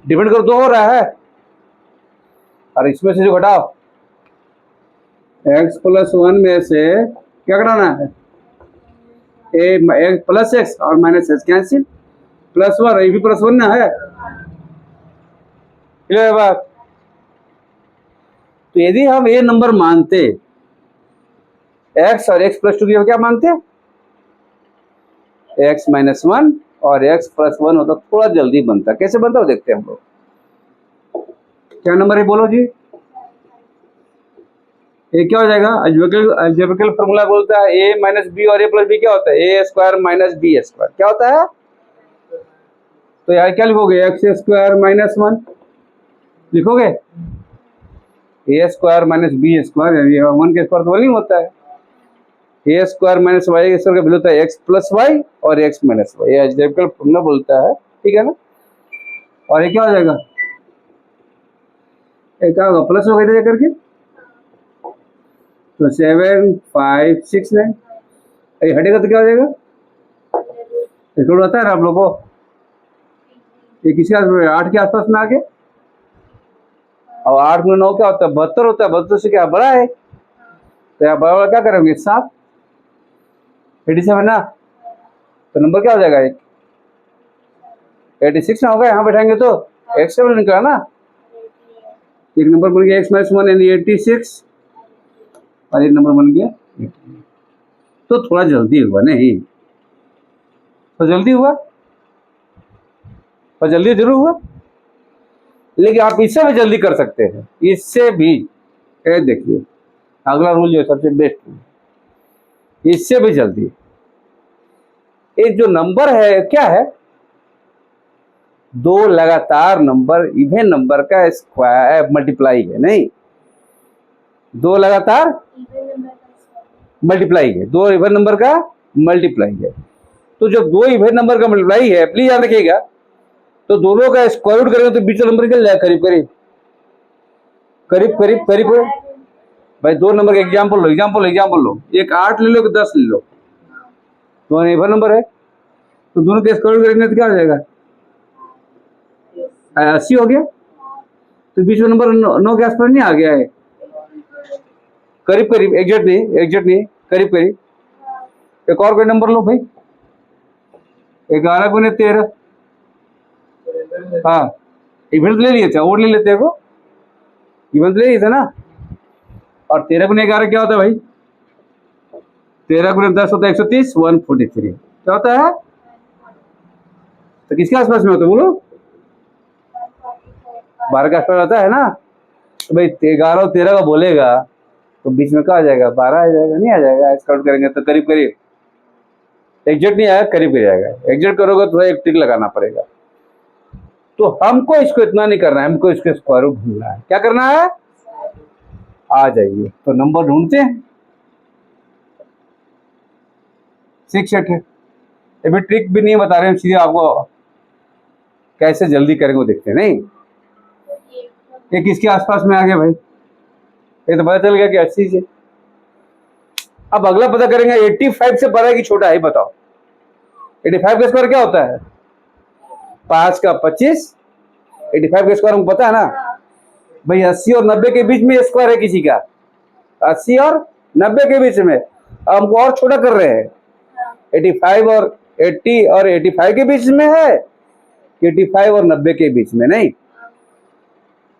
डिफरेंट करो 2 हो रहा है, और इसमें से जो घटाओ x+1 में से क्या घटाना है, ए प्लस एक्स और माइनस एक्स कैंसिल, +1 ये भी +1 ना है, क्लियर बात। तो यदि हम ये नंबर मानते x और x+2 की क्या मानते हैं, x-1 और x+1 होता, थोड़ा जल्दी बनता, कैसे बनता है देखते हैं हम लोग। क्या नंबर है बोलो जी, ये क्या हो जाएगा, अलजेब्रिकल फॉर्मूला बोलता है a माइनस बी और a प्लस बी क्या होता है, a square minus b square क्या होता है, तो यार क्या लिखोगे x² -1 लिखोगे, a square minus b square, यानी 1 के स्क्वायर तो नहीं होता है, a square minus y square का वैल्यू होता है x प्लस वाई और x माइनस वाई, ये अलजेब्रिकल फॉर्मूला बोलता है, ठीक है ना। और ये क्या हो जाएगा, ये क्या होगा प्लस हो गया था करके, तो 7 5 6 9, ये हटेगा तो क्या हो जाएगा, इसको आता है ना आप लोगों को, ये किसी 8 के आसपास में आ गया, और 8 में 9 क्या होता है 72 होता है, 72 से क्या बड़ा है, तो यहाँ बड़ा क्या करेंगे 7 87 ना, तो नंबर क्या हो जाएगा 86 ना होगा, यहाँ बैठाएंगे तो x7 निकला ना, एक नंबर बन गया x-1 यानी 86 और एक नंबर बन गया 88। तो थोड़ा जल्दी हुआ नहीं, तो जल्दी हुआ, तो जल्दी जरूर हुआ, लेकिन आप इससे भी जल्दी कर सकते हैं, इससे भी, देखिए अगला रूल जो है सबसे बेस्ट, इससे भी जल्दी, एक जो नंबर है क्या है, दो लगातार नंबर इवन नंबर का स्क्वायर मल्टीप्लाई है, नहीं दो लगातार मल्टीप्लाई है, दो इवन नंबर का मल्टीप्लाई है, तो जब दो इवन नंबर का मल्टीप्लाई है, प्लीज याद रखिएगा, तो दोनों का स्क्वायर रूट करेंगे तो बीच का नंबर निकल जाए करीब करीब करीब करीब करीब भाई दो नंबर का एग्जाम्पल लो, एक 8 ले लो, एक 10 ले लो, दोनों इवन नंबर है, तो दोनों का स्क्वायर रूट करेंगे तो क्या हो जाएगा 80 हो गया, तो बीच में नंबर 9 के आसपास नहीं आ गया है, करीब करीब एग्जैक्ट नहीं करीब करीब, एक और कोई नंबर लो भाई, 11 गुने 13, हाँ इवेंट ले लिए थे, और ले लेते को, इवेंट ले लिए थे ना। और 13 गुने 11 क्या होता है भाई, 13 गुने 10 होता है 130, 143 क्या होता है, तो किसके आसपास में होता है बोलो, 12 के आसपास होता है ना। तो भाई 11 और 13 का बोलेगा तो बीच में क्या आ जाएगा, 12 आ जाएगा, नहीं आ जाएगा, स्काउट करेंगे तो करीब करीब, एग्जैक्ट नहीं आएगा, करीब करीब आएगा, एग्जैक्ट करोगे तो एक ट्रिक लगाना पड़ेगा। तो हमको इसको इतना नहीं करना है, हमको इसके स्क्वायर रूट ढूंढना है। क्या करना है, आ जाइए तो नंबर ढूंढते हैं। 6 8 है, अभी ट्रिक भी नहीं बता रहे हैं, सीधे आपको कैसे जल्दी करेंगे वो देखते हैं। नहीं ये किसके आसपास में आ गया भाई, ये तो पता चल गया कि 80 से। अब अगला पता करेंगे 85 से बड़ा है कि छोटा है, बताओ 85 का स्क्वायर क्या होता है, 5 का 25, 85 का स्क्वायर हमको पता है ना भाई, 80 और 90 के बीच में स्क्वायर है किसी का, 80 और 90 के बीच में। अब हमको और छोटा कर रहे हैं, 85 और 80 और 85 के बीच में है, 85 और 90 के बीच में नहीं।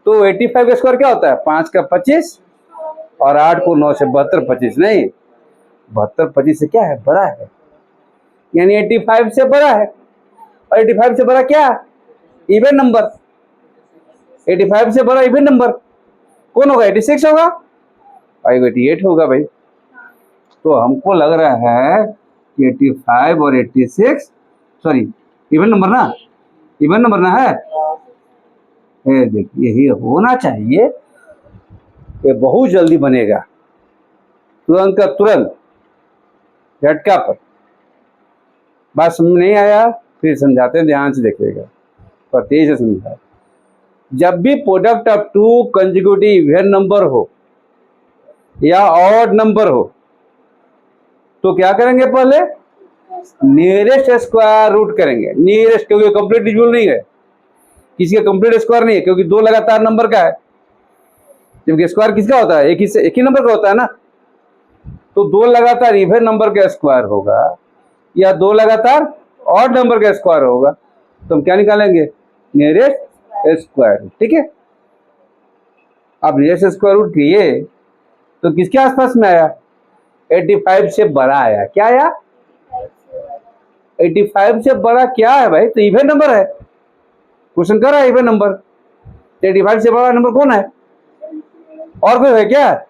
तो 85 का स्क्वायर क्या होता है, 5 का 25 और 8 को 9 से 72 25 नहीं, 72 25 से क्या है, बड़ा है, यानी 85 से बड़ा है। और 85 से बड़ा क्या, इवन नंबर, 85 से बड़ा इवन नंबर कौन होगा, 86 होगा, 588 होगा भाई। तो हमको लग रहा है कि 85 और 86, सॉरी इवन नंबर ना, इवन नंबर ना है, देखिए यही होना चाहिए, ये बहुत जल्दी बनेगा, तुरंत का तुरंत, झटका पर। बात समझ नहीं आया फिर समझाते हैं, ध्यान से देखिएगा और तेज से समझा। जब भी product of two consecutive even number हो या ऑड नंबर हो तो क्या करेंगे, पहले नियरेस्ट स्क्वायर रूट करेंगे, नियरेस्ट, क्योंकि कंप्लीट डिविजिबल नहीं है, किसी का कंप्लीट स्क्वायर नहीं है, क्योंकि 2 लगातार नंबर का है, जबकि स्क्वायर किसका होता है, एक ही नंबर का होता है ना। तो 2 लगातार इवन नंबर का स्क्वायर होगा या 2 लगातार ऑड नंबर का स्क्वायर होगा, तो हम क्या निकालेंगे, नियरेस्ट स्क्वायर रूट। ठीक है, अब नियरेस्ट स्क्वायर रूट किए तो किसके आसपास में आया, 85 से बड़ा आया, क्या आया, 85 से बड़ा क्या है भाई, तो इवन नंबर है, क्वेश्चन कर रहा है इवन नंबर, 85 से बड़ा नंबर कौन है, और कोई है क्या,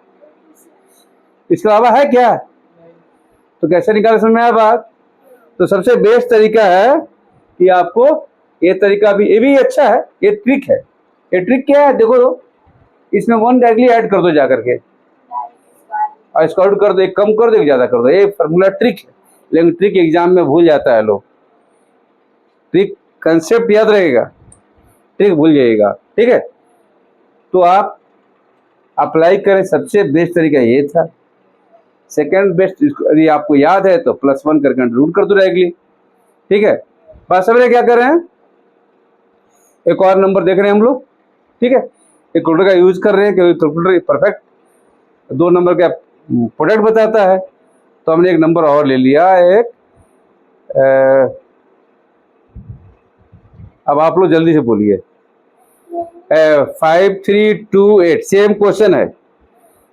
इसके अलावा है क्या, तो कैसे निकाले, समझ में आया बात। तो सबसे बेस्ट तरीका है कि आपको ये तरीका भी, ये भी अच्छा है, ये ट्रिक है। ये ट्रिक क्या है देखो, इसमें 1 डायरेक्टली ऐड कर दो जा करके, और स्क्वायर रूट कर दो, एक कम कर दो एक ज्यादा कर दो, ये फार्मूला ट्रिक है, लेकिन ट्रिक एग्जाम में भूल जाता है लोग, ट्रिक कंसेप्ट याद रहेगा, ट्रिक भूल जाइएगा। ठीक है, तो आप अप्लाई करें, सबसे बेस्ट तरीका ये था। सेकेंड बेस्ट यदि आपको याद है तो +1 करके रूट कर दो डायरेक्टली। ठीक है, बस समझे क्या कर रहे हैं, एक और नंबर देख रहे हैं हम लोग। ठीक है, एक कैलकुलेटर का यूज कर रहे हैं क्योंकि कैलकुलेटर परफेक्ट 2 नंबर का प्रोडक्ट बताता है। तो हमने एक नंबर और ले लिया, एक अब आप लोग जल्दी से बोलिए, 5328, सेम क्वेश्चन है,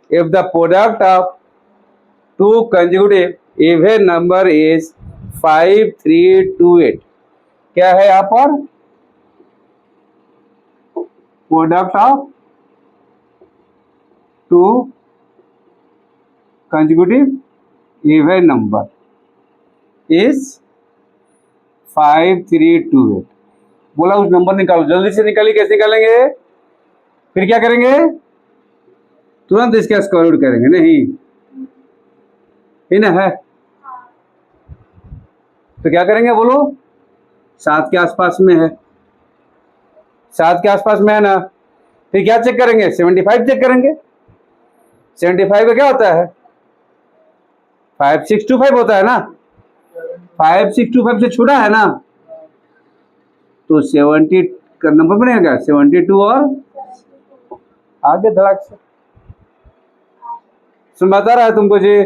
if the product of two consecutive even number is 5328, क्या है यहाँ पर, product of two consecutive even number is 5328, बोला उस नंबर निकालो, जल्दी से निकालिए, कैसे निकालेंगे, फिर क्या करेंगे, तुरंत इसका स्क्वायर रूट करेंगे, नहीं ना है, तो क्या करेंगे बोलो, 7 के आसपास में है, 7 के आसपास में है ना, फिर क्या चेक करेंगे, 75 चेक करेंगे, 75 का क्या होता है, 5625 होता है ना, 5625 से छोटा है ना, तो 70 का नंबर बनेगा, 72 और आगे धड़ाक से, सुन बता रहा है तुमको जी,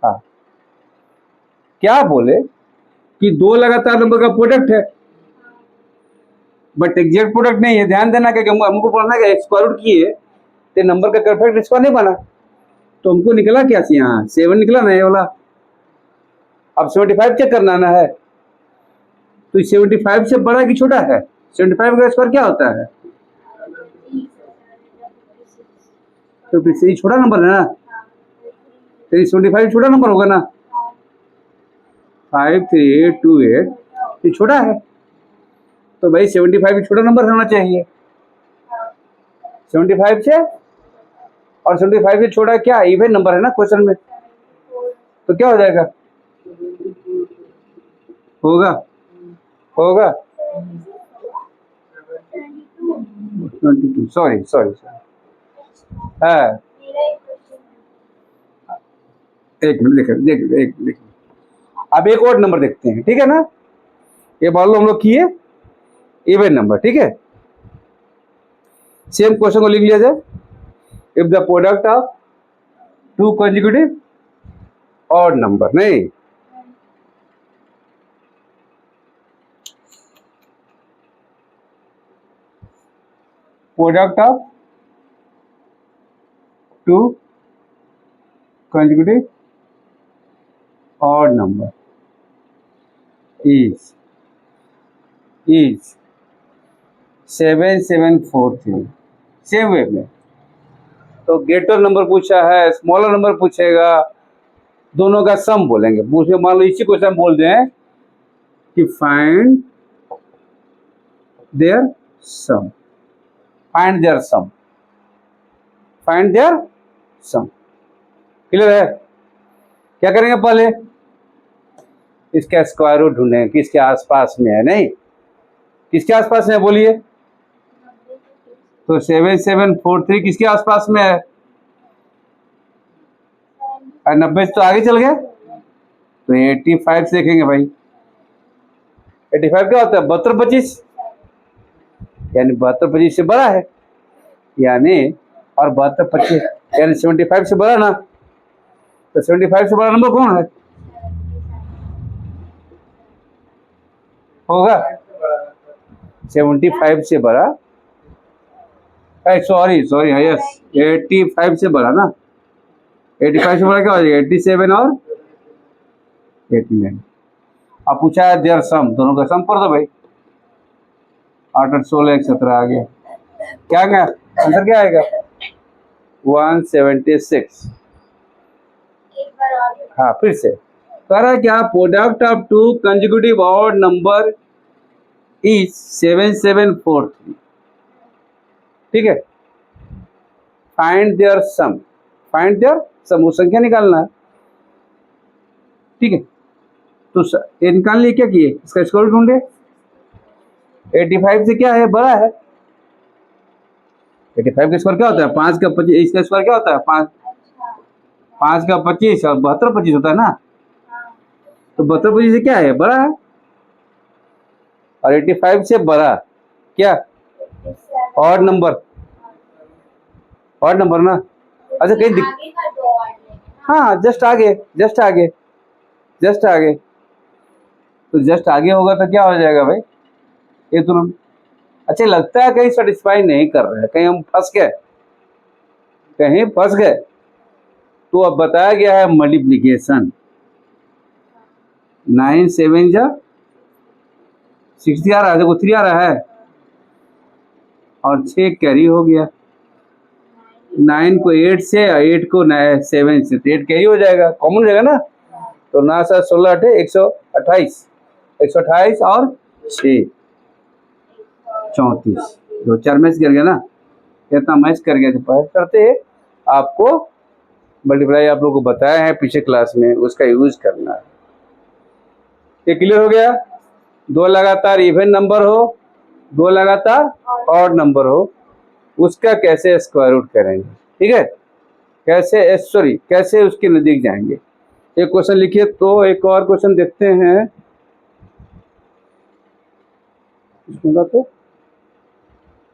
हाँ क्या बोले कि दो लगातार नंबर का प्रोडक्ट है, बट एग्जैक्ट प्रोडक्ट नहीं है। ध्यान देना कि हमको पढ़ना है कि स्क्वायर रूट किए तो नंबर का परफेक्ट स्क्वायर नहीं बना, तो हमको निकला क्या चाहिए, यहाँ 7 निकला ना ये वाला। अब 75 चेक करना ना है, तो 75 से बड़ा कि छोटा है? 75 का स्क्वायर क्या होता है? तो फिर छोटा नंबर है ना, तो 75 छोटा नंबर होगा ना। 5328 ये छोटा है, तो भाई 75 छोटा नंबर होना चाहिए। 75 से और 75 से छोटा क्या, इवन नंबर है ना क्वेश्चन में, तो क्या हो जाएगा? होगा होगा 22, सॉरी हाँ, एक मिनट देख। अब एक और नंबर देखते हैं, ठीक है ना। ये मान लो हम लोग किए इवन नंबर, ठीक है। सेम क्वेश्चन को लिख लिया जाए, if the product of two consecutive odd number, नहीं product of two consecutive odd number is 7743, same way में। तो ग्रेटर नंबर पूछा है, स्मॉलर नंबर पूछेगा, दोनों का सम बोलेंगे। पूछे मान लो इसी क्वेश्चन बोल दें कि find their sum, find their sum, find their sum. Clear है? क्या करेंगे, पहले इसका स्क्वायर रूट ढूंढेंगे, किसके आसपास में है, नहीं किसके आसपास में, बोलिए। तो 7743 किसके आसपास में है? 90 तो आगे चल गए, तो 85 से देखेंगे भाई। 85 क्या होता है? 7225, यानी 7225 से बड़ा है, यानी और 7225 यानी 75 से बड़ा ना। तो 75 से बड़ा नंबर कौन है? होगा 75 से बड़ा, सॉरी यस 85 से बड़ा ना। 85 से बड़ा क्या हो जाएगा? 87 और 89। अब पूछा है देयर सम, दोनों का सम कर दो भाई। 8 8 16 1 17 आ गया। क्या गया आंसर, क्या आएगा? 176। हाँ फिर से कह रहा है क्या, product of two consecutive odd number is 7743, ठीक है। Find their sum, find their sum, वो संख्या निकालना है, ठीक है। तो ये निकाल लिए, क्या किए, इसका स्क्वायर ढूंढे। 85 से क्या है, बड़ा है। 85 का स्क्वायर क्या होता है? 5 का 25, इसका स्क्वायर क्या होता है? 5 का 25 और 72 25 होता है ना। तो 72 25 से क्या है, बड़ा है। और 85 से बड़ा क्या, ऑड नंबर, ऑड नंबर ना। अच्छा कहीं हाँ जस्ट आगे तो जस्ट आगे होगा तो क्या हो जाएगा भाई, ये तुरंत। अच्छा लगता है कहीं सेटिस्फाई नहीं कर रहे हैं, कहीं हम फंस गए, तो अब बताया गया है मल्टीप्लिकेशन। 9 7 जा 60 आ रहा है, देखो 3 आ रहा है और 6 कैरी हो गया। 9 को 8 से, 8 को 7 से, तो 8 कैरी हो जाएगा, कॉमन हो जाएगा ना। तो 9 7 16 8 128, 128 और 6 34, 2 4 मैच कर गया ना, इतना मैच कर गया। तो करते आपको मल्टीप्लाई आप लोग को बताया है पिछले क्लास में, उसका यूज करना है। ये क्लियर हो गया। दो लगातार इवन नंबर हो, दो लगातार ऑड नंबर हो, उसका कैसे स्क्वायर रूट करेंगे, ठीक है। कैसे उसके नजदीक जाएंगे। एक क्वेश्चन लिखिए, तो एक और क्वेश्चन देखते हैं। तो